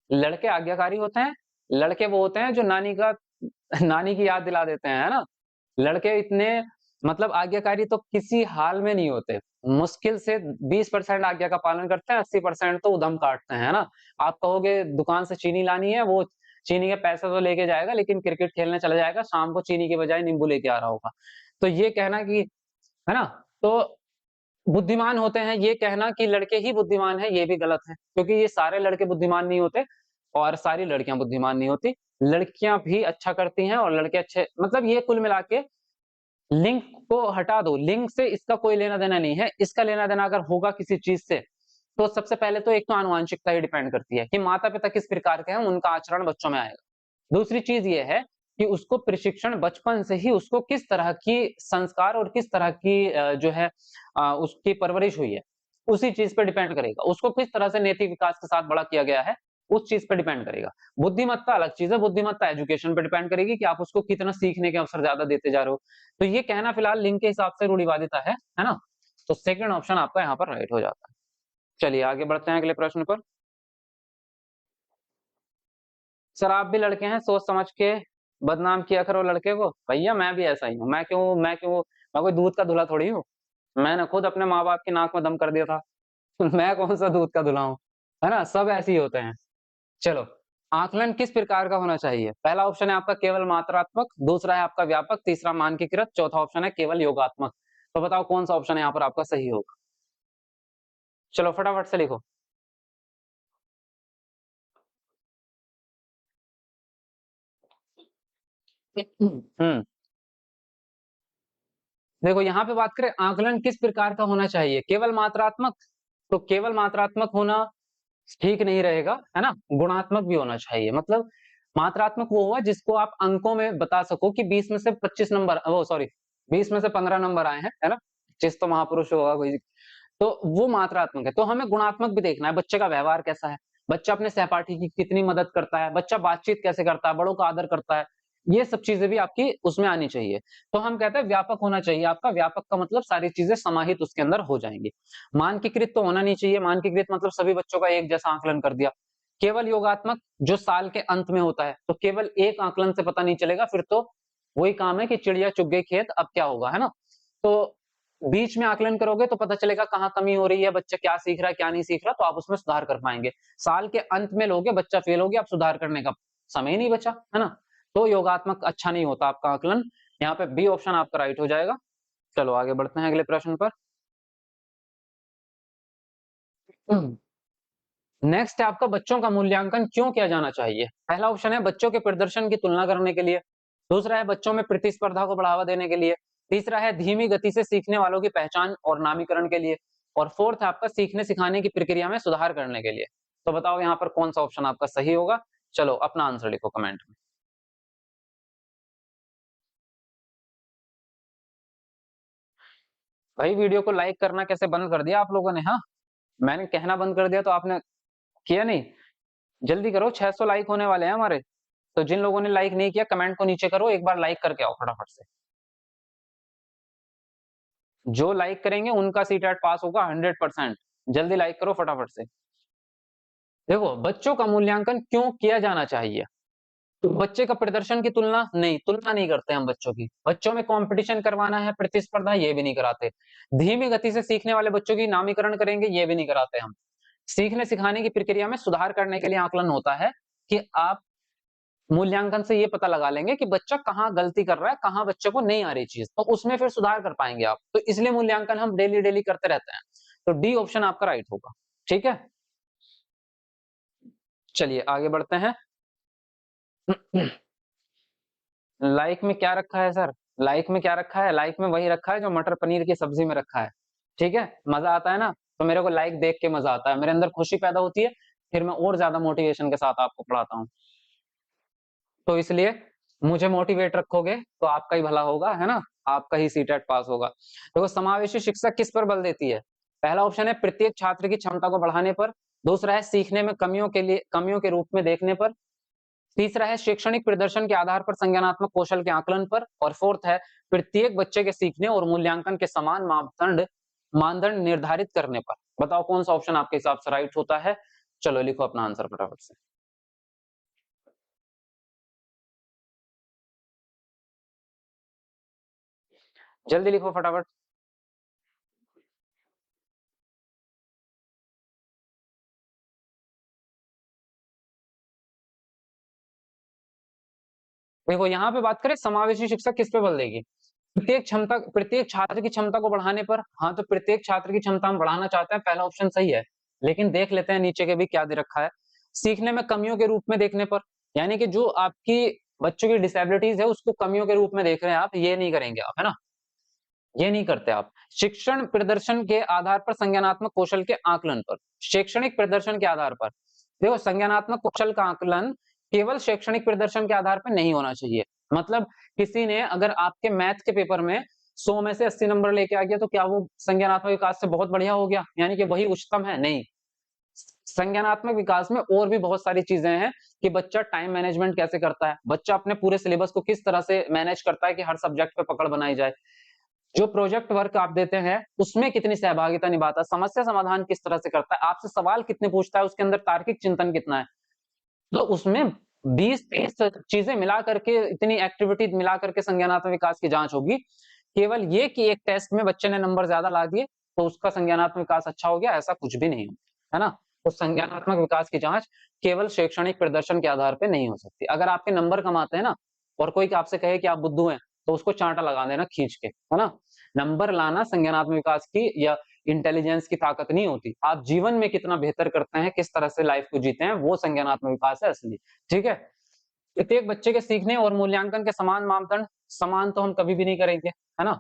लड़के आज्ञाकारी होते हैं, लड़के वो होते हैं जो नानी की याद दिला देते हैं, है ना। लड़के इतने मतलब आज्ञाकारी तो किसी हाल में नहीं होते, मुश्किल से 20% आज्ञा का पालन करते हैं, 80% तो उधम काटते हैं, है ना। आप कहोगे दुकान से चीनी लानी है, वो चीनी के पैसे तो लेके जाएगा लेकिन क्रिकेट खेलने चला जाएगा, शाम को चीनी के बजाय नींबू लेके आ रहा होगा। तो ये कहना कि, है ना, तो बुद्धिमान होते हैं, ये कहना कि लड़के ही बुद्धिमान है, ये भी गलत है क्योंकि ये सारे लड़के बुद्धिमान नहीं होते और सारी लड़कियां बुद्धिमान नहीं होती। लड़कियां भी अच्छा करती हैं और लड़के अच्छे, मतलब ये कुल मिला के लिंक को हटा दो, लिंक से इसका कोई लेना देना नहीं है। इसका लेना देना अगर होगा किसी चीज से तो सबसे पहले तो एक तो आनुवंशिकता ही डिपेंड करती है कि माता पिता किस प्रकार के हैं, उनका आचरण बच्चों में आएगा। दूसरी चीज ये है कि उसको प्रशिक्षण बचपन से ही उसको किस तरह की संस्कार और किस तरह की जो है उसकी परवरिश हुई है, उसी चीज पे डिपेंड करेगा। उसको किस तरह से नैतिक विकास के साथ बड़ा किया गया है, उस चीज पे डिपेंड करेगा। बुद्धिमत्ता अलग चीज है, बुद्धिमत्ता एजुकेशन पे डिपेंड करेगी कि आप उसको कितना सीखने के अवसर ज्यादा देते जा रहे हो। तो ये कहना फिलहाल लिंग के हिसाब से रूढ़िवादिता है ना। तो सेकंड ऑप्शन आपका यहाँ पर राइट हो जाता है। चलिए आगे बढ़ते हैं अगले प्रश्न पर। सर आप भी लड़के हैं, सोच समझ के बदनाम किया करो लड़के को। भैया मैं भी ऐसा ही हूँ, मैं कोई दूध का धुला थोड़ी हूँ। मैंने खुद अपने माँ बाप की नाक में दम कर दिया था। मैं कौन सा दूध का धुला हूँ, है ना। सब ऐसे ही होते हैं। चलो, आकलन किस प्रकार का होना चाहिए? पहला ऑप्शन है आपका केवल मात्रात्मक, दूसरा है आपका व्यापक, तीसरा मानकीकृत, चौथा ऑप्शन है केवल योगात्मक। तो बताओ कौन सा ऑप्शन यहाँ पर आपका सही होगा? चलो फटाफट से लिखो। हम्म, देखो यहाँ पे बात करें आकलन किस प्रकार का होना चाहिए, केवल मात्रात्मक, तो केवल मात्रात्मक होना ठीक नहीं रहेगा, है ना। गुणात्मक भी होना चाहिए। मतलब मात्रात्मक वो हुआ जिसको आप अंकों में बता सको कि 20 में से 25 नंबर, वो सॉरी 20 में से 15 नंबर आए हैं, है ना। जिस तो महापुरुष होगा कोई, तो वो मात्रात्मक है। तो हमें गुणात्मक भी देखना है, बच्चे का व्यवहार कैसा है, बच्चा अपने सहपाठी की कितनी मदद करता है, बच्चा बातचीत कैसे करता है, बड़ों का आदर करता है, ये सब चीजें भी आपकी उसमें आनी चाहिए। तो हम कहते हैं व्यापक होना चाहिए आपका, व्यापक का मतलब सारी चीजें समाहित उसके अंदर हो जाएंगी। मानकीकृत तो होना नहीं चाहिए, मानकीकृत मतलब सभी बच्चों का एक जैसा आकलन कर दिया। केवल योगात्मक जो साल के अंत में होता है, तो केवल एक आकलन से पता नहीं चलेगा, फिर तो वही काम है कि चिड़िया चुग गई खेत, अब क्या होगा, है ना। तो बीच में आकलन करोगे तो पता चलेगा कहाँ कमी हो रही है, बच्चा क्या सीख रहा है क्या नहीं सीख रहा, तो आप उसमें सुधार कर पाएंगे। साल के अंत में लोगे बच्चा फेल हो गया, अब सुधार करने का समय ही नहीं बचा, है ना। तो योगात्मक अच्छा नहीं होता आपका आकलन। यहाँ पे बी ऑप्शन आपका राइट हो जाएगा। चलो आगे बढ़ते हैं अगले प्रश्न पर। नेक्स्ट है आपका बच्चों का मूल्यांकन क्यों किया जाना चाहिए। पहला ऑप्शन है बच्चों के प्रदर्शन की तुलना करने के लिए। दूसरा है बच्चों में प्रतिस्पर्धा को बढ़ावा देने के लिए। तीसरा है धीमी गति से सीखने वालों की पहचान और नामीकरण के लिए। और फोर्थ है आपका सीखने सिखाने की प्रक्रिया में सुधार करने के लिए। तो बताओ यहाँ पर कौन सा ऑप्शन आपका सही होगा। चलो अपना आंसर लिखो कमेंट में। भाई वीडियो को लाइक करना कैसे बंद कर दिया आप लोगों ने, हाँ। मैंने कहना बंद कर दिया तो आपने किया नहीं। जल्दी करो, 600 लाइक होने वाले हैं हमारे। तो जिन लोगों ने लाइक नहीं किया कमेंट को नीचे करो, एक बार लाइक करके आओ फटाफट से। जो लाइक करेंगे उनका सीटेट पास होगा 100%। जल्दी लाइक करो फटाफट से। देखो बच्चों का मूल्यांकन क्यों किया जाना चाहिए। तो बच्चे का प्रदर्शन की तुलना नहीं, तुलना नहीं करते हम बच्चों की। बच्चों में कंपटीशन करवाना है, प्रतिस्पर्धा, ये भी नहीं कराते। धीमी गति से सीखने वाले बच्चों की नामीकरण करेंगे, ये भी नहीं कराते हम। सीखने सिखाने की प्रक्रिया में सुधार करने के लिए आकलन होता है कि आप मूल्यांकन से ये पता लगा लेंगे कि बच्चा कहाँ गलती कर रहा है, कहाँ बच्चे को नहीं आ रही चीज, तो उसमें फिर सुधार कर पाएंगे आप। तो इसलिए मूल्यांकन हम डेली डेली करते रहते हैं। तो डी ऑप्शन आपका राइट होगा। ठीक है, चलिए आगे बढ़ते हैं। लाइक में क्या रखा है सर। लाइक में क्या रखा है, लाइक में वही रखा है जो मटर पनीर की सब्जी में रखा है। ठीक है, मजा आता है ना। तो मेरे को लाइक देख के मजा आता है, मेरे अंदर खुशी पैदा होती है, फिर मैं और ज्यादा मोटिवेशन के साथ आपको पढ़ाता हूँ। तो इसलिए मुझे मोटिवेट रखोगे तो आपका ही भला होगा, है ना। आपका ही सीटेट पास होगा। देखो समावेशी शिक्षा किस पर बल देती है। पहला ऑप्शन है प्रत्येक छात्र की क्षमता को बढ़ाने पर। दूसरा है सीखने में कमियों के रूप में देखने पर। तीसरा है शैक्षणिक प्रदर्शन के आधार पर संज्ञानात्मक कौशल के आकलन पर। और फोर्थ है प्रत्येक बच्चे के सीखने और मूल्यांकन के समान मानदंड निर्धारित करने पर। बताओ कौन सा ऑप्शन आपके हिसाब से राइट होता है। चलो लिखो अपना आंसर फटाफट से। जल्दी लिखो फटाफट। देखो यहाँ पे बात करें समावेशी शिक्षा किस पे बल देगी। प्रत्येक छात्र की क्षमता को बढ़ाने पर। हाँ, तो प्रत्येक छात्र की क्षमता हम बढ़ाना चाहते हैं, पहला ऑप्शन सही है। लेकिन देख लेते हैं नीचे के भी क्या दे रखा है। सीखने में कमियों के रूप में देखने पर, यानी कि जो आपकी बच्चों की डिसेबिलिटीज है उसको कमियों के रूप में देख रहे हैं आप, ये नहीं करेंगे आप, है ना। ये नहीं करते आप। शिक्षण प्रदर्शन के आधार पर संज्ञानात्मक कौशल के आकलन पर। शैक्षणिक प्रदर्शन के आधार पर। देखो संज्ञानात्मक कौशल का आकलन केवल शैक्षणिक प्रदर्शन के आधार पर नहीं होना चाहिए। मतलब किसी ने अगर आपके मैथ के पेपर में 100 में से 80 नंबर लेके आ गया तो क्या वो संज्ञानात्मक विकास से बहुत बढ़िया हो गया, यानी कि वही उच्चतम है, नहीं। संज्ञानात्मक विकास में और भी बहुत सारी चीजें हैं कि बच्चा टाइम मैनेजमेंट कैसे करता है, बच्चा अपने पूरे सिलेबस को किस तरह से मैनेज करता है कि हर सब्जेक्ट पे पकड़ बनाई जाए, जो प्रोजेक्ट वर्क आप देते हैं उसमें कितनी सहभागिता निभाता है, समस्या समाधान किस तरह से करता है, आपसे सवाल कितने पूछता है, उसके अंदर तार्किक चिंतन कितना है। तो उसमें 20-30 चीजें मिला करके, इतनी एक्टिविटी मिला करके संज्ञानात्मक विकास की जांच होगी। केवल ये कि एक टेस्ट में बच्चे ने नंबर ज्यादा ला दिए तो उसका संज्ञानात्मक विकास अच्छा हो गया, ऐसा कुछ भी नहीं है ना। तो संज्ञानात्मक विकास की जांच केवल शैक्षणिक प्रदर्शन के आधार पर नहीं हो सकती। अगर आपके नंबर कम आते हैं ना और कोई आपसे कहे कि आप बुद्धू हैं, तो उसको चांटा लगा देना खींच के, है ना। नंबर लाना संज्ञानात्मक विकास की या इंटेलिजेंस की ताकत नहीं होती। आप जीवन में कितना बेहतर करते हैं, किस तरह से लाइफ को जीते हैं, वो संज्ञानात्मक विकास है असली। ठीक है, प्रत्येक बच्चे के सीखने और मूल्यांकन के समान मापदंड, समान तो हम कभी भी नहीं करेंगे, है ना।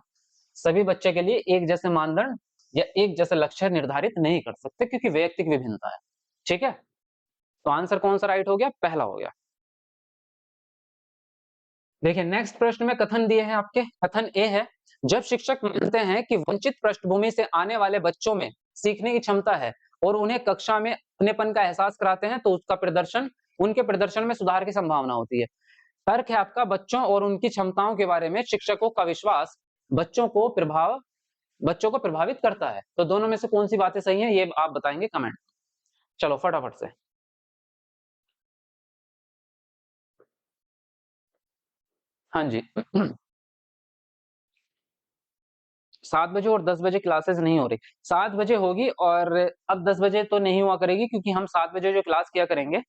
सभी बच्चे के लिए एक जैसे मानदंड या एक जैसे लक्ष्य निर्धारित नहीं कर सकते क्योंकि व्यक्ति की विभिन्नता है। ठीक है, तो आंसर कौन सा राइट हो गया, पहला हो गया। देखिए नेक्स्ट प्रश्न में कथन दिए हैं आपके। कथन ए है, जब शिक्षक मानते हैं कि वंचित पृष्ठभूमि से आने वाले बच्चों में सीखने की क्षमता है और उन्हें कक्षा में अपनेपन का एहसास कराते हैं तो उसका प्रदर्शन उनके प्रदर्शन में सुधार की संभावना होती है। तर्क है आपका बच्चों और उनकी क्षमताओं के बारे में शिक्षकों का विश्वास बच्चों को प्रभावित करता है। तो दोनों में से कौन सी बातें सही हैं, ये आप बताएंगे कमेंट। चलो फटाफट से। हाँ जी। 7 बजे और 10 बजे क्लासेस नहीं हो रही। 7 बजे होगी, और अब 10 बजे तो नहीं हुआ करेगी, क्योंकि हम 7 बजे जो क्लास किया करेंगे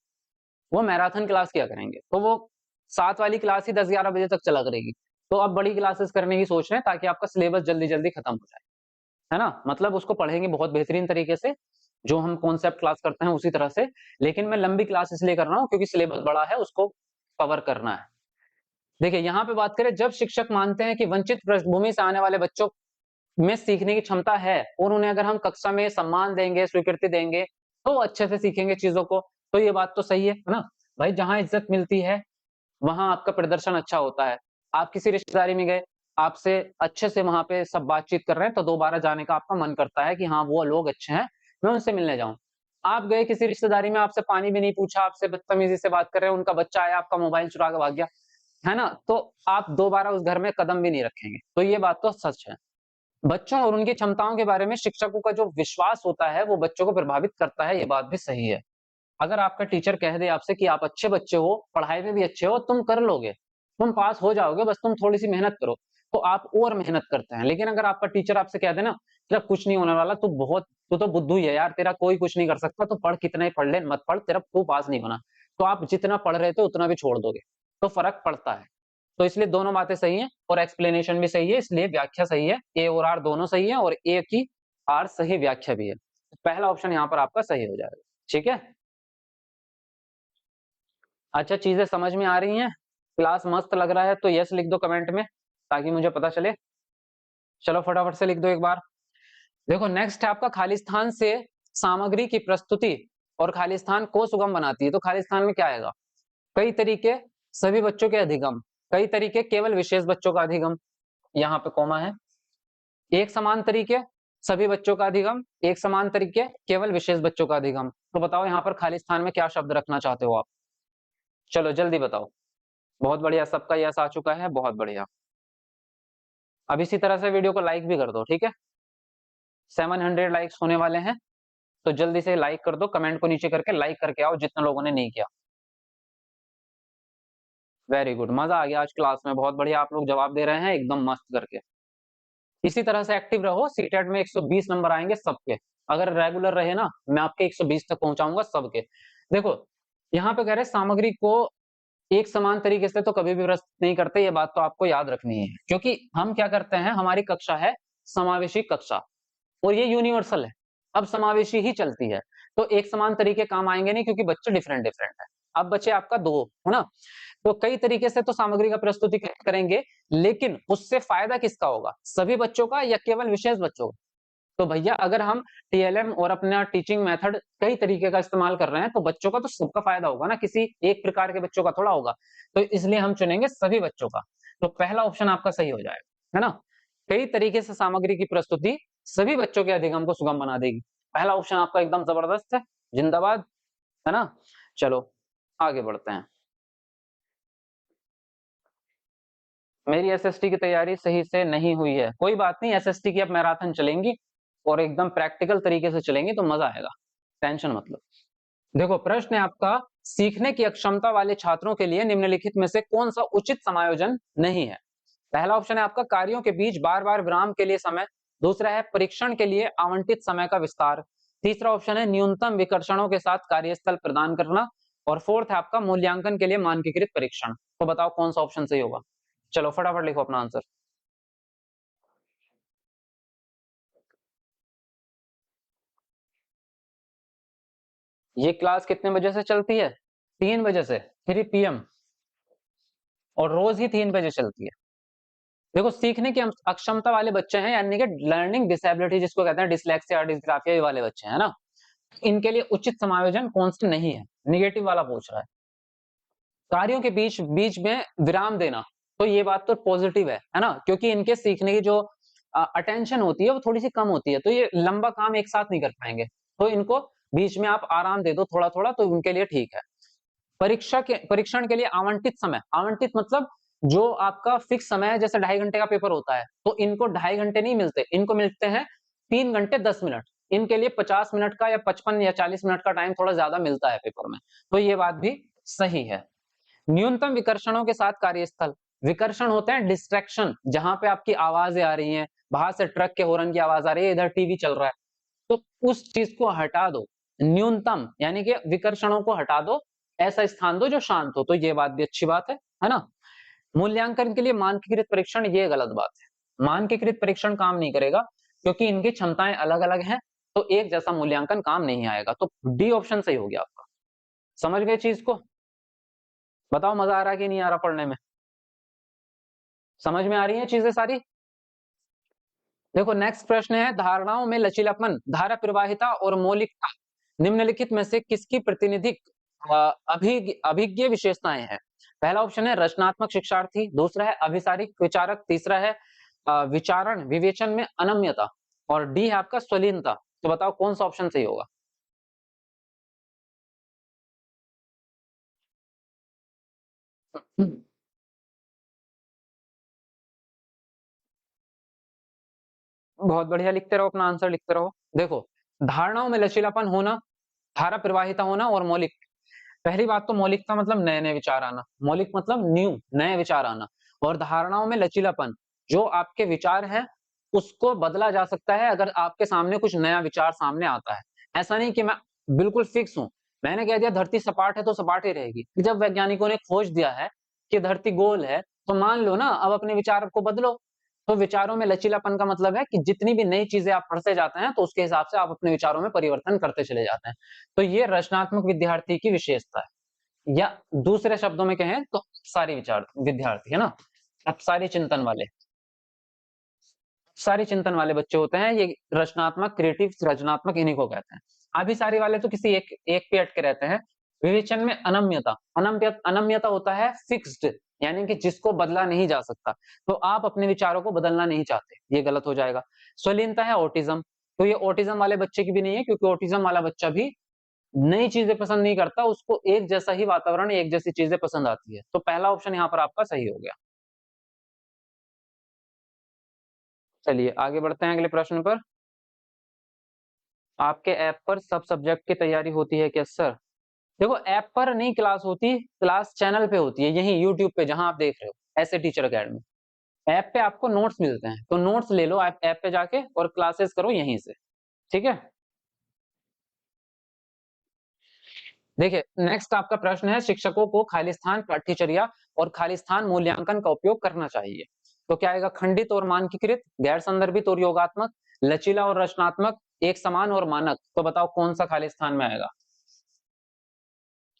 वो मैराथन क्लास किया करेंगे, तो वो 7 वाली क्लास ही 10-11 बजे तक चला करेगी। तो अब बड़ी क्लासेस करने की सोच रहे हैं, ताकि आपका सिलेबस जल्दी जल्दी खत्म हो जाए, है ना। मतलब उसको पढ़ेंगे बहुत बेहतरीन तरीके से, जो हम कॉन्सेप्ट क्लास करते हैं उसी तरह से। लेकिन मैं लंबी क्लास इसलिए कर रहा हूँ क्योंकि सिलेबस बड़ा है, उसको कवर करना है। देखिए यहाँ पे बात करें, जब शिक्षक मानते हैं कि वंचित पृष्ठभूमि से आने वाले बच्चों में सीखने की क्षमता है, और उन्हें अगर हम कक्षा में सम्मान देंगे, स्वीकृति देंगे, तो वो अच्छे से सीखेंगे चीजों को। तो ये बात तो सही है ना। भाई जहां इज्जत मिलती है वहां आपका प्रदर्शन अच्छा होता है। आप किसी रिश्तेदारी में गए, आपसे अच्छे से वहां पे सब बातचीत कर रहे हैं, तो दोबारा जाने का आपका मन करता है कि हाँ वो लोग अच्छे हैं, मैं उनसे मिलने जाऊं। आप गए किसी रिश्तेदारी में, आपसे पानी भी नहीं पूछा, आपसे बदतमीजी से बात कर रहे हैं, उनका बच्चा आया आपका मोबाइल चुरा के भाग गया, है ना, तो आप दोबारा उस घर में कदम भी नहीं रखेंगे। तो ये बात तो सच है। बच्चों और उनकी क्षमताओं के बारे में शिक्षकों का जो विश्वास होता है वो बच्चों को प्रभावित करता है, ये बात भी सही है। अगर आपका टीचर कह दे आपसे कि आप अच्छे बच्चे हो, पढ़ाई में भी अच्छे हो, तुम कर लोगे, तुम पास हो जाओगे, बस तुम थोड़ी सी मेहनत करो, तो आप और मेहनत करते हैं। लेकिन अगर आपका टीचर आपसे कह दे ना, तेरा कुछ नहीं होने वाला, तू तो बुद्धू ही है यार, तेरा कोई कुछ नहीं कर सकता, तो पढ़ कितना ही पढ़ ले, मत पढ़, तेरा तू पास नहीं बना, तो आप जितना पढ़ रहे थे उतना भी छोड़ दोगे। तो फर्क पड़ता है। तो इसलिए दोनों बातें सही हैं, और एक्सप्लेनेशन भी सही है, इसलिए व्याख्या सही है। ए और आर दोनों सही है, और ए की आर सही व्याख्या भी है। पहला ऑप्शन यहाँ पर आपका सही हो जाएगा। ठीक है। अच्छा, चीजें समझ में आ रही हैं, क्लास मस्त लग रहा है, तो यस लिख दो कमेंट में, ताकि मुझे पता चले। चलो फटाफट से लिख दो एक बार। देखो नेक्स्ट है आपका, खालिस्तान से सामग्री की प्रस्तुति और खालिस्तान को सुगम बनाती है। तो खालिस्तान में क्या आएगा? कई तरीके, सभी बच्चों के अधिगम, कई तरीके, केवल विशेष बच्चों का अधिगम, यहाँ पे कॉमा है। एक समान तरीके, सभी बच्चों का अधिगम, एक समान तरीके, केवल विशेष बच्चों का अधिगम। तो बताओ यहाँ पर खालिस्तान में क्या शब्द रखना चाहते हो आप? चलो जल्दी बताओ। बहुत बढ़िया, सबका यस आ चुका है, बहुत बढ़िया। अब इसी तरह से वीडियो को लाइक भी कर दो, ठीक है। 700 लाइक्स होने वाले हैं, तो जल्दी से लाइक कर दो, कमेंट को नीचे करके लाइक करके आओ जितने लोगों ने नहीं किया। वेरी गुड, मजा आ गया आज क्लास में, बहुत बढ़िया, आप लोग जवाब दे रहे हैं एकदम मस्त करके। इसी तरह से एक्टिव रहो, सीटेट में 120 नंबर आएंगे सबके। अगर रेगुलर रहे ना, मैं आपके 120 तक पहुंचाऊंगा सबके। देखो यहाँ पे कह रहे सामग्री को एक समान तरीके से तो कभी भी प्रस्तुत नहीं करते, ये बात तो आपको याद रखनी है, क्योंकि हम क्या करते हैं, हमारी कक्षा है समावेशी कक्षा, और ये यूनिवर्सल है। अब समावेशी ही चलती है, तो एक समान तरीके काम आएंगे नहीं, क्योंकि बच्चे डिफरेंट डिफरेंट है। अब बच्चे आपका दो, है ना, तो कई तरीके से तो सामग्री का प्रस्तुति करेंगे, लेकिन उससे फायदा किसका होगा, सभी बच्चों का या केवल विशेष बच्चों का? तो भैया अगर हम टीएलएम और अपना टीचिंग मेथड कई तरीके का इस्तेमाल कर रहे हैं, तो बच्चों का तो सबका फायदा होगा ना, किसी एक प्रकार के बच्चों का थोड़ा होगा। तो इसलिए हम चुनेंगे सभी बच्चों का। तो पहला ऑप्शन आपका सही हो जाएगा, है ना। कई तरीके से सामग्री की प्रस्तुति सभी बच्चों के अधिगम को सुगम बना देगी। पहला ऑप्शन आपका एकदम जबरदस्त है, जिंदाबाद, है ना। चलो आगे बढ़ते हैं। मेरी एसएसटी की तैयारी सही से नहीं हुई है, कोई बात नहीं, एसएसटी की अब मैराथन चलेंगी, और एकदम प्रैक्टिकल तरीके से चलेंगी, तो मजा आएगा, टेंशन मत लो। देखो प्रश्न है आपका, सीखने की अक्षमता वाले छात्रों के लिए निम्नलिखित में से कौन सा उचित समायोजन नहीं है? पहला ऑप्शन है आपका, कार्यों के बीच बार बार विराम के लिए समय। दूसरा है परीक्षण के लिए आवंटित समय का विस्तार। तीसरा ऑप्शन है न्यूनतम विकर्षणों के साथ कार्यस्थल प्रदान करना। और फोर्थ है आपका, मूल्यांकन के लिए मानकीकृत परीक्षण। तो बताओ कौन सा ऑप्शन सही होगा? चलो फटाफट लिखो अपना आंसर। ये क्लास कितने बजे से चलती है? 3 बजे से, 3 PM, और रोज ही 3 बजे चलती है। देखो सीखने की अक्षमता वाले बच्चे हैं, यानी कि लर्निंग डिसेबिलिटी जिसको कहते हैं, डिसलेक्सिया डिसग्राफिया वाले बच्चे हैं ना, इनके लिए उचित समायोजन कौन सा नहीं है? निगेटिव वाला पूछ रहा है। कार्यों के बीच बीच में विराम देना, तो ये बात तो पॉजिटिव है ना, क्योंकि इनके सीखने की जो अटेंशन होती है वो थोड़ी सी कम होती है, तो ये लंबा काम एक साथ नहीं कर पाएंगे, तो इनको बीच में आप आराम दे दो थोड़ा थोड़ा, तो उनके लिए ठीक है। परीक्षण के लिए आवंटित समय, आवंटित मतलब जो आपका फिक्स समय है, जैसे 2.5 घंटे का पेपर होता है, तो इनको 2.5 घंटे नहीं मिलते, इनको मिलते हैं 3 घंटे 10 मिनट। इनके लिए 50 मिनट का या 55 या 40 मिनट का टाइम थोड़ा ज्यादा मिलता है पेपर में, तो ये बात भी सही है। न्यूनतम विकर्षणों के साथ कार्यस्थल, विकर्षण होते हैं डिस्ट्रैक्शन, जहां पे आपकी आवाजें आ रही हैं, बाहर से ट्रक के हॉर्न की आवाज आ रही है, इधर टीवी चल रहा है, तो उस चीज को हटा दो। न्यूनतम यानी कि विकर्षणों को हटा दो, ऐसा स्थान दो जो शांत हो, तो ये बात भी अच्छी बात है ना। मूल्यांकन के लिए मानकीकृत परीक्षण, ये गलत बात है। मानकीकृत परीक्षण काम नहीं करेगा, क्योंकि इनकी क्षमताएं अलग अलग हैं, तो एक जैसा मूल्यांकन काम नहीं आएगा। तो डी ऑप्शन सही हो गया आपका। समझ गए चीज को? बताओ मजा आ रहा है कि नहीं आ रहा पढ़ने में? समझ में आ रही है चीजें सारी? देखो नेक्स्ट प्रश्न है, धारणाओं में लचीलापन, धारा प्रवाहिता और मौलिकता निम्नलिखित में से किसकी प्रतिनिधिक अभिज्ञ विशेषताएं हैं? पहला ऑप्शन है रचनात्मक शिक्षार्थी, दूसरा है अभिसारिक विचारक, तीसरा है विचारण विवेचन में अनम्यता, और डी है आपका स्वलीनता। तो बताओ कौन सा ऑप्शन सही होगा? बहुत बढ़िया, लिखते रहो, अपना आंसर लिखते रहो। देखो, धारणाओं में लचीलापन होना, धारा प्रवाहिता होना और मौलिक। पहली बात तो मौलिकता मतलब नए नए विचार आना, मौलिक मतलब न्यू, नए विचार आना, और धारणाओं में लचीलापन, जो आपके विचार है उसको बदला जा सकता है अगर आपके सामने कुछ नया विचार सामने आता है। ऐसा नहीं कि मैं बिल्कुल फिक्स हूं, मैंने कह दिया धरती सपाट है तो सपाट ही रहेगी। जब वैज्ञानिकों ने खोज दिया है कि धरती गोल है, तो मान लो ना, अब अपने विचार को बदलो। तो विचारों में लचीलापन का मतलब है कि जितनी भी नई चीजें आप पढ़ते जाते हैं, तो उसके हिसाब से आप अपने विचारों में परिवर्तन करते चले जाते हैं। तो ये रचनात्मक विद्यार्थी की विशेषता है, या दूसरे शब्दों में कहें तो सारी विचार विद्यार्थी है ना, अब सारी चिंतन वाले, सारी चिंतन वाले बच्चे होते हैं ये रचनात्मक, क्रिएटिव, रचनात्मक, इन्हीं को कहते हैं। अभी सारी वाले तो किसी एक एक पे अटके रहते हैं। विवेचन में अनम्यता, अनम्यता होता है फिक्स्ड, यानी कि जिसको बदला नहीं जा सकता। तो आप अपने विचारों को बदलना नहीं चाहते, ये गलत हो जाएगा। स्वलीनता है ऑटिज्म, तो ये ऑटिज्म वाले बच्चे की भी नहीं है, क्योंकि ऑटिज्म वाला बच्चा भी नई चीजें पसंद नहीं करता, उसको एक जैसा ही वातावरण, एक जैसी चीजें पसंद आती है। तो पहला ऑप्शन यहाँ पर आपका सही हो गया। चलिए आगे बढ़ते हैं अगले प्रश्न पर। आपके ऐप पर सब सब्जेक्ट की तैयारी होती है क्या सर? देखो, ऐप पर नहीं क्लास होती, क्लास चैनल पे होती है, यही यूट्यूब पे जहां आप देख रहे हो, ऐसे टीचर अकेडमी। ऐप पे आपको नोट्स मिलते हैं, तो नोट्स ले लो आप ऐप पे जाके और क्लासेस करो यहीं से। ठीक है, देखिए नेक्स्ट आपका प्रश्न है, शिक्षकों को खालिस्तान पाठ्यचर्या और खालिस्तान मूल्यांकन का उपयोग करना चाहिए। तो क्या आएगा? खंडित और मानकीकृत, गैर संदर्भित और योगात्मक, लचीला और रचनात्मक, एक समान और मानक। तो बताओ कौन सा खालिस्तान में आएगा?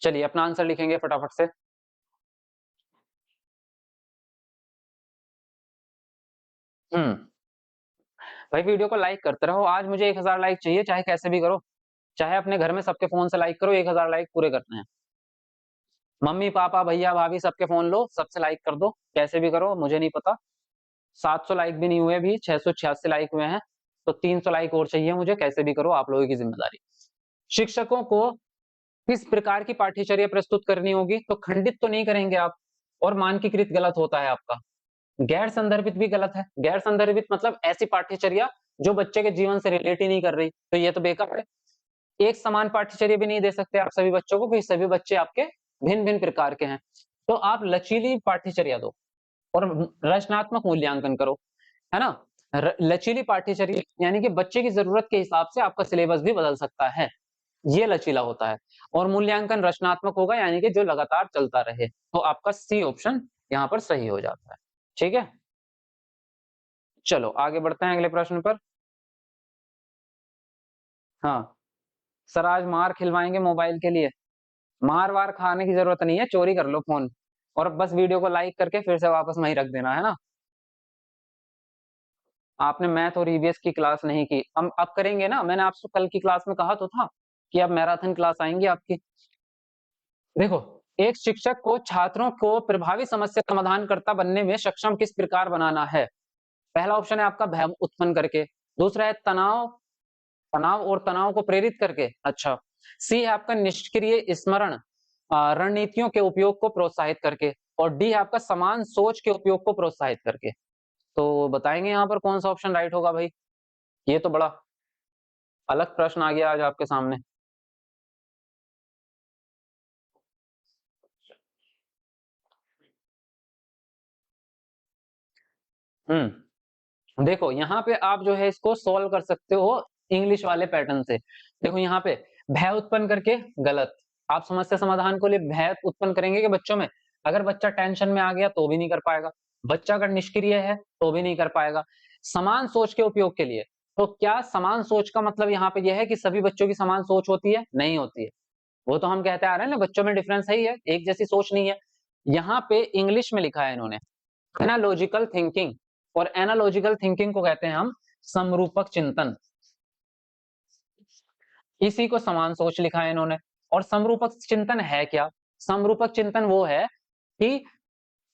चलिए अपना आंसर लिखेंगे फटाफट से। हम्म, भाई वीडियो को लाइक करते रहो, आज मुझे 1000 लाइक चाहिए, चाहे कैसे भी करो, चाहे अपने घर में सबके फोन से लाइक करो, 1000 लाइक पूरे करने हैं। मम्मी पापा भैया भाभी सबके फोन लो, सबसे लाइक कर दो, कैसे भी करो, मुझे नहीं पता। 700 लाइक भी नहीं हुए, अभी 686 लाइक हुए हैं, तो 300 लाइक और चाहिए मुझे, कैसे भी करो, आप लोगों की जिम्मेदारी। शिक्षकों को किस प्रकार की पाठ्यचर्या प्रस्तुत करनी होगी? तो खंडित तो नहीं करेंगे आप, और मानकीकृत गलत होता है आपका, गैर संदर्भित भी गलत है। गैर संदर्भित मतलब ऐसी पाठ्यचर्या जो बच्चे के जीवन से रिलेट ही नहीं कर रही, तो ये तो बेकार है। एक समान पाठ्यचर्या भी नहीं दे सकते आप सभी बच्चों को, क्योंकि सभी बच्चे आपके भिन्न भिन्न प्रकार के हैं। तो आप लचीली पाठ्यचर्या दो और रचनात्मक मूल्यांकन करो, है ना। लचीली पाठ्यचर्या यानी कि बच्चे की जरूरत के हिसाब से आपका सिलेबस भी बदल सकता है, ये लचीला होता है। और मूल्यांकन रचनात्मक होगा, यानी कि जो लगातार चलता रहे। तो आपका सी ऑप्शन यहाँ पर सही हो जाता है। ठीक है, चलो आगे बढ़ते हैं अगले प्रश्न पर। हाँ सर, आज मार खिलवाएंगे मोबाइल के लिए। मार वार खाने की जरूरत नहीं है, चोरी कर लो फोन, और बस वीडियो को लाइक करके फिर से वापस वहीं रख देना, है ना। आपने मैथ और ईवीएस की क्लास नहीं की, हम अब करेंगे ना, मैंने आपसे कल की क्लास में कहा तो था कि अब मैराथन क्लास आएंगी आपकी। देखो, एक शिक्षक को छात्रों को प्रभावी समस्या समाधानकर्ता बनने में सक्षम किस प्रकार बनाना है? पहला ऑप्शन है आपका भय उत्पन्न करके, दूसरा है तनाव, तनाव और तनाव को प्रेरित करके, अच्छा। सी है आपका निष्क्रिय स्मरण, रणनीतियों के उपयोग को प्रोत्साहित करके, और डी है आपका समान सोच के उपयोग को प्रोत्साहित करके। तो बताएंगे यहाँ पर कौन सा ऑप्शन राइट होगा भाई? ये तो बड़ा अलग प्रश्न आ गया आज आपके सामने। देखो यहाँ पे आप जो है इसको सॉल्व कर सकते हो इंग्लिश वाले पैटर्न से। देखो यहाँ पे भय उत्पन्न करके गलत। आप समस्या समाधान को लिए भय उत्पन्न करेंगे कि बच्चों में, अगर बच्चा टेंशन में आ गया तो भी नहीं कर पाएगा, बच्चा अगर निष्क्रिय है तो भी नहीं कर पाएगा। समान सोच के उपयोग के लिए, तो क्या समान सोच का मतलब यहाँ पे यह है कि सभी बच्चों की समान सोच होती है? नहीं होती है। वो तो हम कहते आ रहे हैं ना, बच्चों में डिफरेंस है ही है, एक जैसी सोच नहीं है। यहाँ पे इंग्लिश में लिखा है इन्होंने एनालॉजिकल थिंकिंग, और एनालॉजिकल थिंकिंग को कहते हैं हम समरूपक चिंतन। इसी को समान सोच लिखा है इन्होंने। और समरूपक चिंतन है क्या? समरूपक चिंतन वो है कि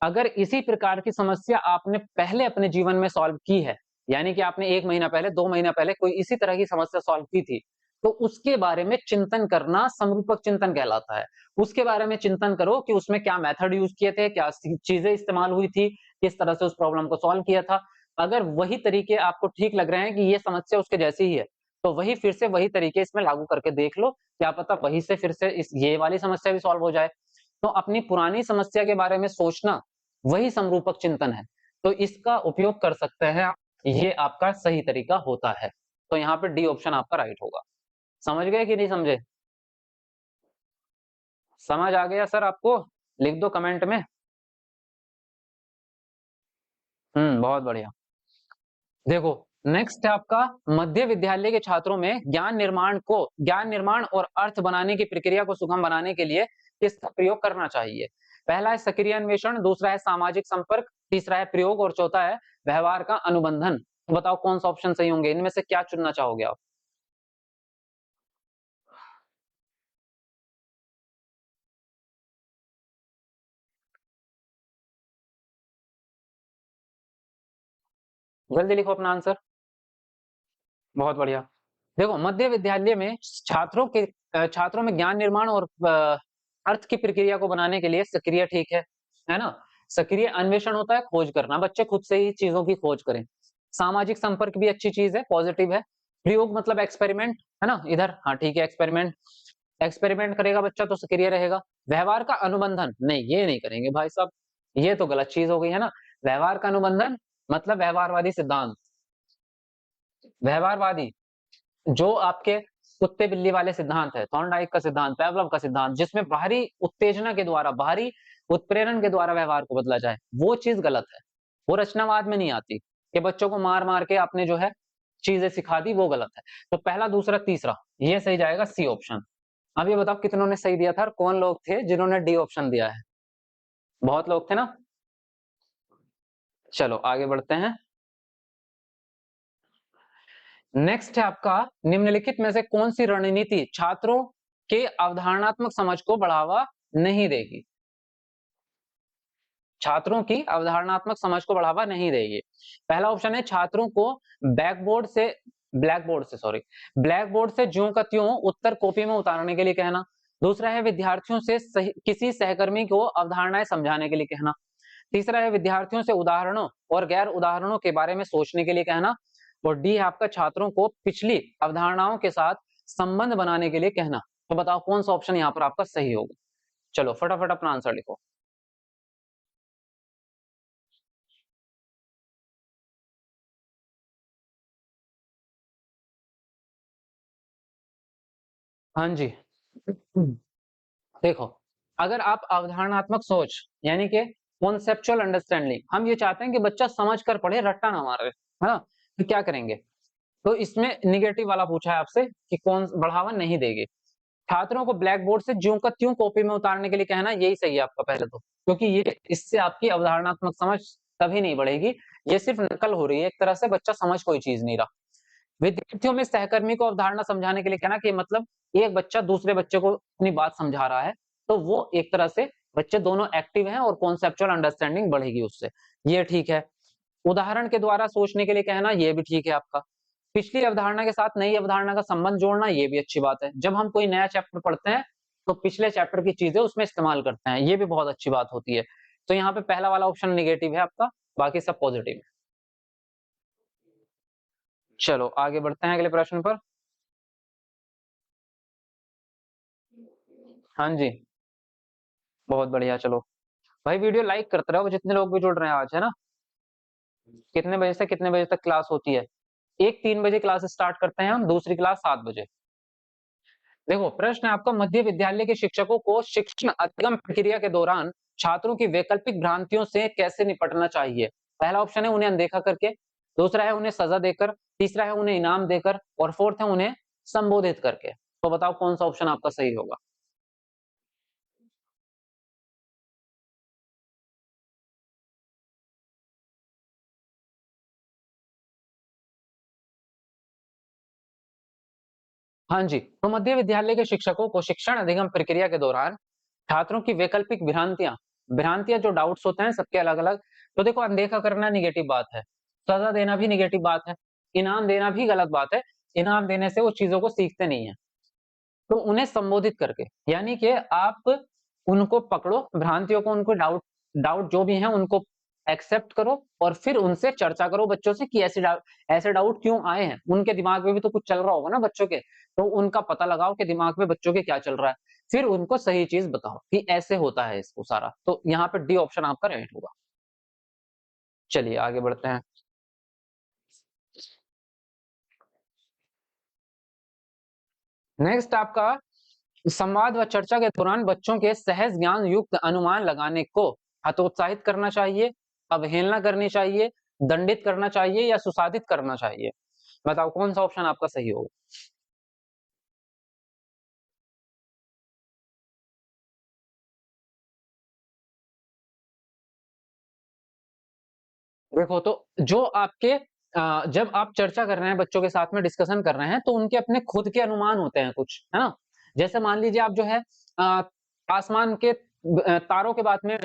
अगर इसी प्रकार की समस्या आपने पहले अपने जीवन में सॉल्व की है, यानी कि आपने 1 महीना पहले, 2 महीना पहले कोई इसी तरह की समस्या सॉल्व की थी, तो उसके बारे में चिंतन करना समरूपक चिंतन कहलाता है। उसके बारे में चिंतन करो कि उसमें क्या मेथड यूज किए थे, क्या चीजें इस्तेमाल हुई थी, किस तरह से उस प्रॉब्लम को सॉल्व किया था। अगर वही तरीके आपको ठीक लग रहे हैं कि ये समस्या उसके जैसी ही है, तो वही फिर से वही तरीके इसमें लागू करके देख लो, क्या पता वही से फिर से इस ये वाली समस्या भी सॉल्व हो जाए। तो अपनी पुरानी समस्या के बारे में सोचना वही समरूपक चिंतन है। तो इसका उपयोग कर सकते हैं आप, ये आपका सही तरीका होता है। तो यहाँ पे डी ऑप्शन आपका राइट होगा। समझ गए कि नहीं समझे? समझ आ गया सर आपको? लिख दो कमेंट में। बहुत बढ़िया। देखो नेक्स्ट है आपका, मध्य विद्यालय के छात्रों में ज्ञान निर्माण और अर्थ बनाने की प्रक्रिया को सुगम बनाने के लिए किसका प्रयोग करना चाहिए? पहला है सक्रिय अन्वेषण, दूसरा है सामाजिक संपर्क, तीसरा है प्रयोग, और चौथा है व्यवहार का अनुबंधन। तो बताओ कौन सा ऑप्शन सही होंगे, इनमें से क्या चुनना चाहोगे आप? जल्दी लिखो अपना आंसर। बहुत बढ़िया। देखो मध्य विद्यालय में छात्रों में ज्ञान निर्माण और अर्थ की प्रक्रिया को बनाने के लिए सक्रिय ठीक है ना? सक्रिय अन्वेषण होता है खोज करना, बच्चे खुद से ही चीजों की खोज करें। सामाजिक संपर्क भी अच्छी चीज है, पॉजिटिव है। प्रयोग मतलब एक्सपेरिमेंट, है ना? इधर हाँ ठीक है, एक्सपेरिमेंट। एक्सपेरिमेंट करेगा बच्चा तो सक्रिय रहेगा। व्यवहार का अनुबंधन, नहीं ये नहीं करेंगे भाई साहब, ये तो गलत चीज हो गई है ना। व्यवहार का अनुबंधन मतलब व्यवहारवादी सिद्धांत। व्यवहारवादी जो आपके कुत्ते बिल्ली वाले सिद्धांत है, थॉर्नडाइक का सिद्धांत, पेवलव का सिद्धांत, जिसमें बाहरी उत्तेजना के द्वारा, बाहरी उत्प्रेरण के द्वारा व्यवहार को बदला जाए, वो चीज गलत है। वो रचनावाद में नहीं आती कि बच्चों को मार मार के आपने जो है चीजें सिखा दी, वो गलत है। तो पहला दूसरा तीसरा ये सही जाएगा, सी ऑप्शन। अब ये बताओ कितनों ने सही दिया था और कौन लोग थे जिन्होंने डी ऑप्शन दिया है? बहुत लोग थे ना। चलो आगे बढ़ते हैं। नेक्स्ट है आपका, निम्नलिखित में से कौन सी रणनीति छात्रों के अवधारणात्मक समझ को बढ़ावा नहीं देगी? छात्रों की अवधारणात्मक समझ को बढ़ावा नहीं देगी। पहला ऑप्शन है छात्रों को ब्लैक बोर्ड से ज्यों का त्यों उत्तर कॉपी में उतारने के लिए कहना। दूसरा है विद्यार्थियों से किसी सहकर्मी को अवधारणाएं समझाने के लिए कहना। तीसरा है विद्यार्थियों से उदाहरणों और गैर उदाहरणों के बारे में सोचने के लिए कहना। और डी है आपका छात्रों को पिछली अवधारणाओं के साथ संबंध बनाने के लिए कहना। तो बताओ कौन सा ऑप्शन यहाँ पर आपका सही होगा? चलो फटाफट अपना आंसर लिखो। हाँ जी। देखो अगर आप अवधारणात्मक सोच यानी कि कॉन्सेप्चुअल अंडरस्टैंडिंग, हम ये चाहते हैं कि बच्चा समझ कर पढ़े, रट्टा ना मारे, है ना? तो क्या करेंगे? तो इसमें निगेटिव वाला पूछा है आपसे कि कौन बढ़ावा नहीं देगी। छात्रों को ब्लैक बोर्ड से ज्यों का त्यों कॉपी में उतारने के लिए कहना, यही सही है आपका पहले तो, क्योंकि ये इससे आपकी अवधारणात्मक समझ कभी नहीं बढ़ेगी। ये सिर्फ नकल हो रही है एक तरह से, बच्चा समझ कोई चीज नहीं रहा। विद्यार्थियों में सहकर्मी को अवधारणा समझाने के लिए कहना कि मतलब एक बच्चा दूसरे बच्चे को अपनी बात समझा रहा है, तो वो एक तरह से बच्चे दोनों एक्टिव हैं और कॉन्सेप्चुअल अंडरस्टैंडिंग बढ़ेगी उससे, ये ठीक है। उदाहरण के द्वारा सोचने के लिए कहना, ये भी ठीक है आपका। पिछली अवधारणा के साथ नई अवधारणा का संबंध जोड़ना, ये भी अच्छी बात है। जब हम कोई नया चैप्टर पढ़ते हैं तो पिछले चैप्टर की चीजें उसमें इस्तेमाल करते हैं, ये भी बहुत अच्छी बात होती है। तो यहाँ पे पहला वाला ऑप्शन नेगेटिव है आपका, बाकी सब पॉजिटिव है। चलो आगे बढ़ते हैं अगले प्रश्न पर। हाँ जी, बहुत बढ़िया। चलो भाई वीडियो लाइक करते रहो, जितने लोग भी जुड़ रहे हैं आज, है ना। कितने बजे से कितने बजे तक क्लास होती है? एक 3 बजे क्लास स्टार्ट करते हैं हम, दूसरी क्लास 7 बजे। देखो प्रश्न है आपका, मध्य विद्यालय के शिक्षकों को शिक्षण अधिगम प्रक्रिया के दौरान छात्रों की वैकल्पिक भ्रांतियों से कैसे निपटना चाहिए? पहला ऑप्शन है उन्हें अनदेखा करके, दूसरा है उन्हें सजा देकर, तीसरा है उन्हें इनाम देकर, और फोर्थ है उन्हें संबोधित करके। तो बताओ कौन सा ऑप्शन आपका सही होगा? हाँ जी, तो मध्य विद्यालय के शिक्षकों को शिक्षण अधिगम प्रक्रिया के दौरान छात्रों की वैकल्पिक भ्रांतियां भ्रांतियां जो डाउट्स होते हैं सबके अलग अलग। तो देखो अनदेखा करना निगेटिव बात है, सजा देना भी निगेटिव बात है, इनाम देना भी गलत बात है। इनाम देने से वो चीजों को सीखते नहीं है। तो उन्हें संबोधित करके, यानी कि आप उनको पकड़ो, भ्रांतियों को, उनको डाउट डाउट जो भी हैं उनको एक्सेप्ट करो, और फिर उनसे चर्चा करो बच्चों से कि ऐसे डाउट क्यों आए हैं। उनके दिमाग में भी तो कुछ चल रहा होगा ना बच्चों के, तो उनका पता लगाओ कि दिमाग में बच्चों के क्या चल रहा है, फिर उनको सही चीज बताओ कि ऐसे होता है इसको सारा। तो यहाँ पे डी ऑप्शन आपका राइट होगा। चलिए आगे बढ़ते हैं। नेक्स्ट आपका, संवाद व चर्चा के दौरान बच्चों के सहज ज्ञान युक्त अनुमान लगाने को हतोत्साहित करना चाहिए, अवहेलना करनी चाहिए, दंडित करना चाहिए या सुसाधित करना चाहिए? बताओ कौन सा ऑप्शन आपका सही होगा? देखो तो जो आपके जब आप चर्चा कर रहे हैं बच्चों के साथ में, डिस्कशन कर रहे हैं, तो उनके अपने खुद के अनुमान होते हैं कुछ, है ना। जैसे मान लीजिए आप जो है अ, आसमान के तारों के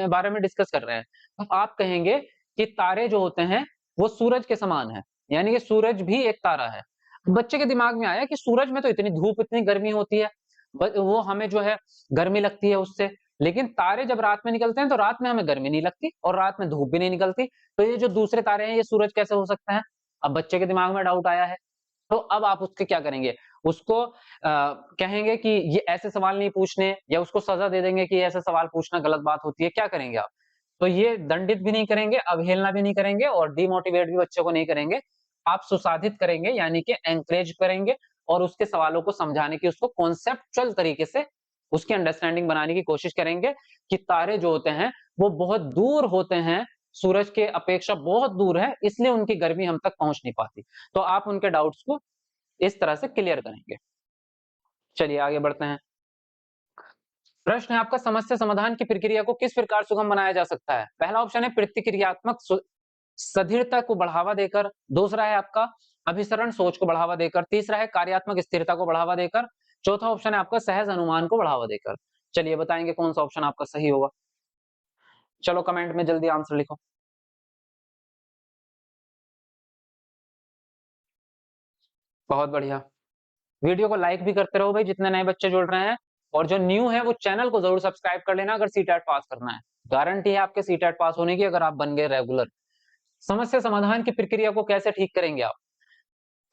बारे में डिस्कस कर रहे हैं, तो आप कहेंगे कि तारे जो होते हैं वो सूरज के समान है, यानी कि सूरज भी एक तारा है। बच्चे के दिमाग में आया कि सूरज में तो इतनी धूप, इतनी गर्मी होती है, वो हमें जो है गर्मी लगती है उससे, लेकिन तारे जब रात में निकलते हैं तो रात में हमें गर्मी नहीं लगती और रात में धूप भी नहीं निकलती। तो ये जो दूसरे तारे हैं ये सूरज कैसे हो सकता है? अब बच्चे के दिमाग में डाउट आया है, तो अब आप उसके क्या करेंगे? उसको कहेंगे कि ये ऐसे सवाल नहीं पूछने, या उसको सजा दे देंगे कि ऐसे सवाल पूछना गलत बात होती है, क्या करेंगे आप? तो ये दंडित भी नहीं करेंगे, अवहेलना भी नहीं करेंगे और डिमोटिवेट भी बच्चों को नहीं करेंगे। आप सुसाधित करेंगे, यानी कि एनकरेज करेंगे और उसके सवालों को समझाने की, उसको कॉन्सेप्चुअल तरीके से उसकी अंडरस्टैंडिंग बनाने की कोशिश करेंगे कि तारे जो होते हैं वो बहुत दूर होते हैं, सूरज के अपेक्षा बहुत दूर है, इसलिए उनकी गर्मी हम तक पहुंच नहीं पाती। तो आप उनके डाउट्स को इस तरह से क्लियर करेंगे। चलिए आगे बढ़ते हैं। प्रश्न है आपका, समस्या समाधान की प्रक्रिया को किस प्रकार सुगम बनाया जा सकता है? पहला ऑप्शन है प्रतिक्रियात्मक सधिरता को बढ़ावा देकर, दूसरा है आपका अभिसरण सोच को बढ़ावा देकर, तीसरा है कार्यात्मक स्थिरता को बढ़ावा देकर, चौथा ऑप्शन है आपका सहज अनुमान को बढ़ावा देकर। चलिए बताएंगे कौन सा ऑप्शन आपका सही होगा? चलो कमेंट में जल्दी आंसर लिखो। बहुत बढ़िया। वीडियो को लाइक भी करते रहो भाई, जितने नए बच्चे जुड़ रहे हैं, और जो न्यू है वो चैनल को जरूर सब्सक्राइब कर लेना अगर सीटेट पास करना है। गारंटी है आपके सीटेट पास होने की, अगर आप बन गए रेगुलर। समस्या समाधान की प्रक्रिया को कैसे ठीक करेंगे आप?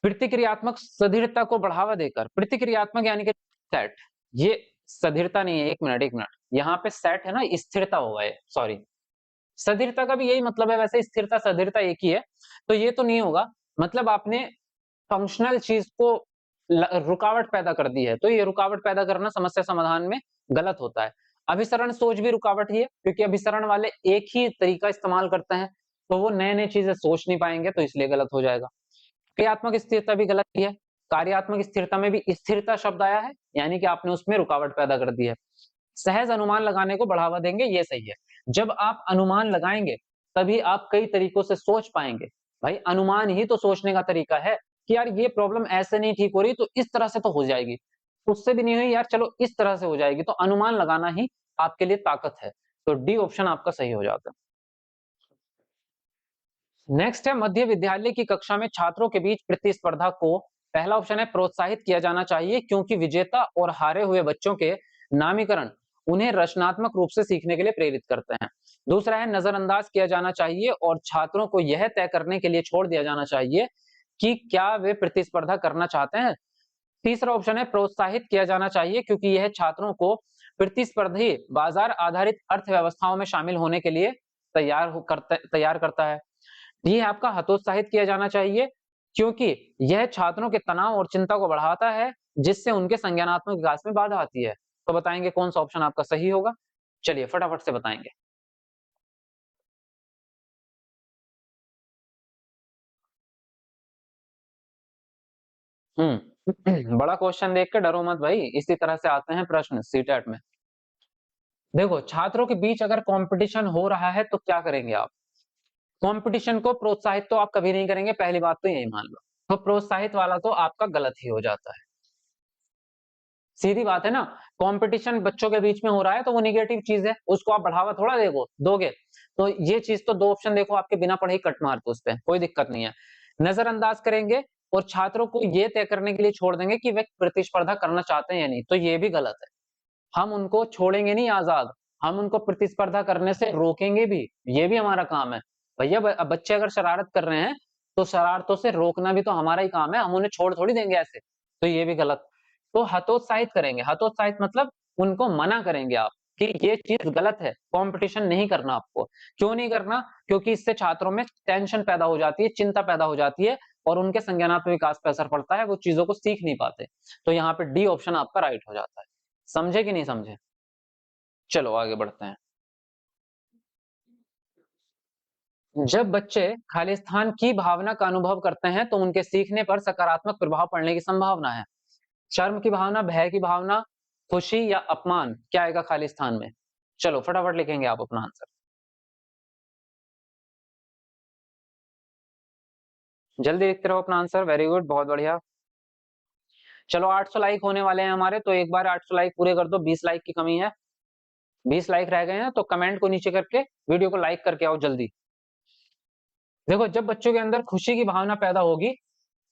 प्रतिक्रियात्मक सधिरता को बढ़ावा देकर, प्रतिक्रियात्मक यानी कि सेट, ये सधिरता नहीं है, एक मिनट, यहाँ पे सेट है ना, स्थिरता होगा ये, सॉरी। सधिरता का भी यही मतलब है, वैसे स्थिरता सधिरता एक ही है, तो ये तो नहीं होगा। मतलब आपने फंक्शनल चीज को रुकावट पैदा कर दी है, तो ये रुकावट पैदा करना समस्या समाधान में गलत होता है। अभिसरण सोच भी रुकावट ही है, क्योंकि अभिसरण वाले एक ही तरीका इस्तेमाल करते हैं, तो वो नए नए चीजें सोच नहीं पाएंगे, तो इसलिए गलत हो जाएगा। क्रियात्मक स्थिरता भी गलत ही है। कार्यात्मक स्थिरता में भी स्थिरता शब्द आया है, यानी कि आपने उसमें रुकावट पैदा कर दी है। सहज अनुमान लगाने को बढ़ावा देंगे, ये सही है। जब आप अनुमान लगाएंगे तभी आप कई तरीकों से सोच पाएंगे। भाई अनुमान ही तो सोचने का तरीका है कि यार ये प्रॉब्लम ऐसे नहीं ठीक हो रही, तो इस तरह से तो हो जाएगी, उससे भी नहीं हुई यार, चलो इस तरह से हो जाएगी। तो अनुमान लगाना ही आपके लिए ताकत है। तो डी ऑप्शन आपका सही हो जाता है। नेक्स्ट है, मध्य विद्यालय की कक्षा में छात्रों के बीच प्रतिस्पर्धा को, पहला ऑप्शन है प्रोत्साहित किया जाना चाहिए, क्योंकि विजेता और हारे हुए बच्चों के नामीकरण उन्हें रचनात्मक रूप से सीखने के लिए प्रेरित करते हैं। दूसरा है नजरअंदाज किया जाना चाहिए और छात्रों को यह तय करने के लिए छोड़ दिया जाना चाहिए कि क्या वे प्रतिस्पर्धा करना चाहते हैं। तीसरा ऑप्शन है प्रोत्साहित किया जाना चाहिए क्योंकि यह छात्रों को प्रतिस्पर्धी बाजार आधारित अर्थव्यवस्थाओं में शामिल होने के लिए तैयार करता है। ये आपका हतोत्साहित किया जाना चाहिए क्योंकि यह छात्रों के तनाव और चिंता को बढ़ाता है जिससे उनके संज्ञानात्मक विकास में बाधा आती है। तो बताएंगे कौन सा ऑप्शन आपका सही होगा? चलिए फटाफट से बताएंगे। बड़ा क्वेश्चन देख के डरो मत भाई, इसी तरह से आते हैं प्रश्न सीटेट में। देखो छात्रों के बीच अगर कंपटीशन हो रहा है तो क्या करेंगे आप? कंपटीशन को प्रोत्साहित तो आप कभी नहीं करेंगे, पहली बात तो यही मान लो। तो प्रोत्साहित वाला तो आपका गलत ही हो जाता है। सीधी बात है ना, कंपटीशन बच्चों के बीच में हो रहा है तो वो निगेटिव चीज है, उसको आप बढ़ावा थोड़ा दोगे। तो ये चीज तो दो ऑप्शन देखो आपके बिना पढ़े ही कट मार दो, उस पे कोई दिक्कत नहीं है। नजरअंदाज करेंगे और छात्रों को ये तय करने के लिए छोड़ देंगे कि वे प्रतिस्पर्धा करना चाहते हैं या नहीं, तो ये भी गलत है। हम उनको छोड़ेंगे नहीं आजाद, हम उनको प्रतिस्पर्धा करने से रोकेंगे भी, ये भी हमारा काम है। भैया बच्चे अगर शरारत कर रहे हैं तो शरारतों से रोकना भी तो हमारा ही काम है, हम उन्हें छोड़ थोड़ी देंगे ऐसे, तो ये भी गलत। तो हतोत्साहित करेंगे, हतोत्साहित मतलब उनको मना करेंगे आप कि ये चीज गलत है, कंपटीशन नहीं करना आपको। क्यों नहीं करना? क्योंकि इससे छात्रों में टेंशन पैदा हो जाती है, चिंता पैदा हो जाती है और उनके संज्ञानात्मक विकास पर असर पड़ता है, वो चीजों को सीख नहीं पाते। तो यहाँ पे डी ऑप्शन आपका राइट हो जाता है। समझे कि नहीं समझे? चलो आगे बढ़ते हैं। जब बच्चे खालिस्तान की भावना का अनुभव करते हैं तो उनके सीखने पर सकारात्मक प्रभाव पड़ने की संभावना है। शर्म की भावना, भय की भावना, खुशी या अपमान, क्या आएगा खालिस्तान में? चलो फटाफट लिखेंगे आप अपना आंसर। जल्दी लिखते रहो अपना आंसर, वेरी गुड, बहुत बढ़िया। चलो 800 लाइक होने वाले हैं हमारे, तो एक बार 800 लाइक पूरे कर दो, 20 लाइक की कमी है, 20 लाइक रह गए हैं, तो कमेंट को नीचे करके वीडियो को लाइक करके आओ जल्दी। देखो जब बच्चों के अंदर खुशी की भावना पैदा होगी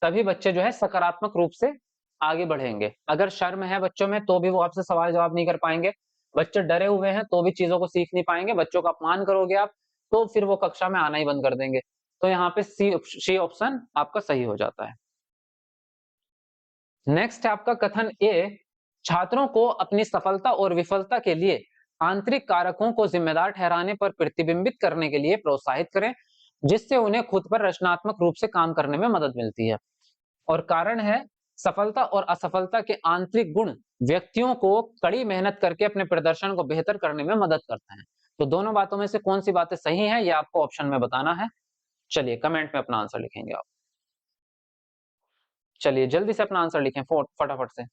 तभी बच्चे जो है सकारात्मक रूप से आगे बढ़ेंगे। अगर शर्म है बच्चों में तो भी वो आपसे सवाल जवाब नहीं कर पाएंगे, बच्चे डरे हुए हैं तो भी चीजों को सीख नहीं पाएंगे, बच्चों का अपमान करोगे आप तो फिर वो कक्षा में आना ही बंद कर देंगे। तो यहाँ पे सी ऑप्शन आपका सही हो जाता है। नेक्स्ट है आपका कथन ए, छात्रों को अपनी सफलता और विफलता के लिए आंतरिक कारकों को जिम्मेदार ठहराने पर प्रतिबिंबित करने के लिए प्रोत्साहित करें जिससे उन्हें खुद पर रचनात्मक रूप से काम करने में मदद मिलती है। और कारण है सफलता और असफलता के आंतरिक गुण व्यक्तियों को कड़ी मेहनत करके अपने प्रदर्शन को बेहतर करने में मदद करते हैं। तो दोनों बातों में से कौन सी बातें सही हैं ये आपको ऑप्शन में बताना है। चलिए कमेंट में अपना आंसर लिखेंगे आप। चलिए जल्दी से अपना आंसर लिखें फटाफट से।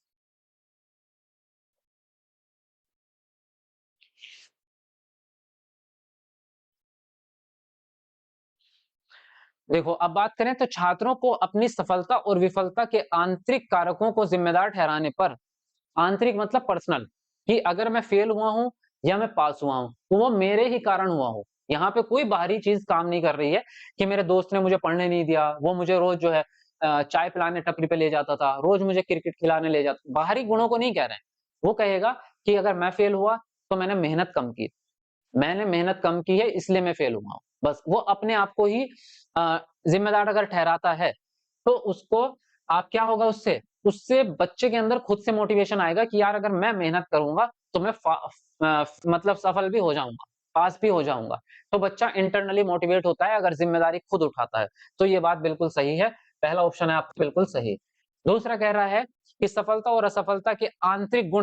देखो अब बात करें तो छात्रों को अपनी सफलता और विफलता के आंतरिक कारकों को जिम्मेदार ठहराने पर, आंतरिक मतलब पर्सनल, कि अगर मैं फेल हुआ हूं या मैं पास हुआ हूं तो वो मेरे ही कारण हुआ हूं। यहाँ पे कोई बाहरी चीज काम नहीं कर रही है कि मेरे दोस्त ने मुझे पढ़ने नहीं दिया, वो मुझे रोज जो है चाय पिलाने टपरी पे ले जाता था, रोज मुझे क्रिकेट खिलाने ले जाता, बाहरी गुणों को नहीं कह रहे हैं। वो कहेगा कि अगर मैं फेल हुआ तो मैंने मेहनत कम की, मैंने मेहनत कम की है इसलिए मैं फेल हुआ हूं। बस वो अपने आप को ही जिम्मेदार अगर ठहराता है तो उसको आप क्या होगा, उससे उससे बच्चे के अंदर खुद से मोटिवेशन आएगा कि यार अगर मैं मेहनत करूंगा तो मैं मतलब सफल भी हो जाऊंगा, पास भी हो जाऊंगा। तो बच्चा इंटरनली मोटिवेट होता है अगर जिम्मेदारी खुद उठाता है। तो ये बात बिल्कुल सही है, पहला ऑप्शन है आपका बिल्कुल सही। दूसरा कह रहा है कि सफलता और असफलता के आंतरिक गुण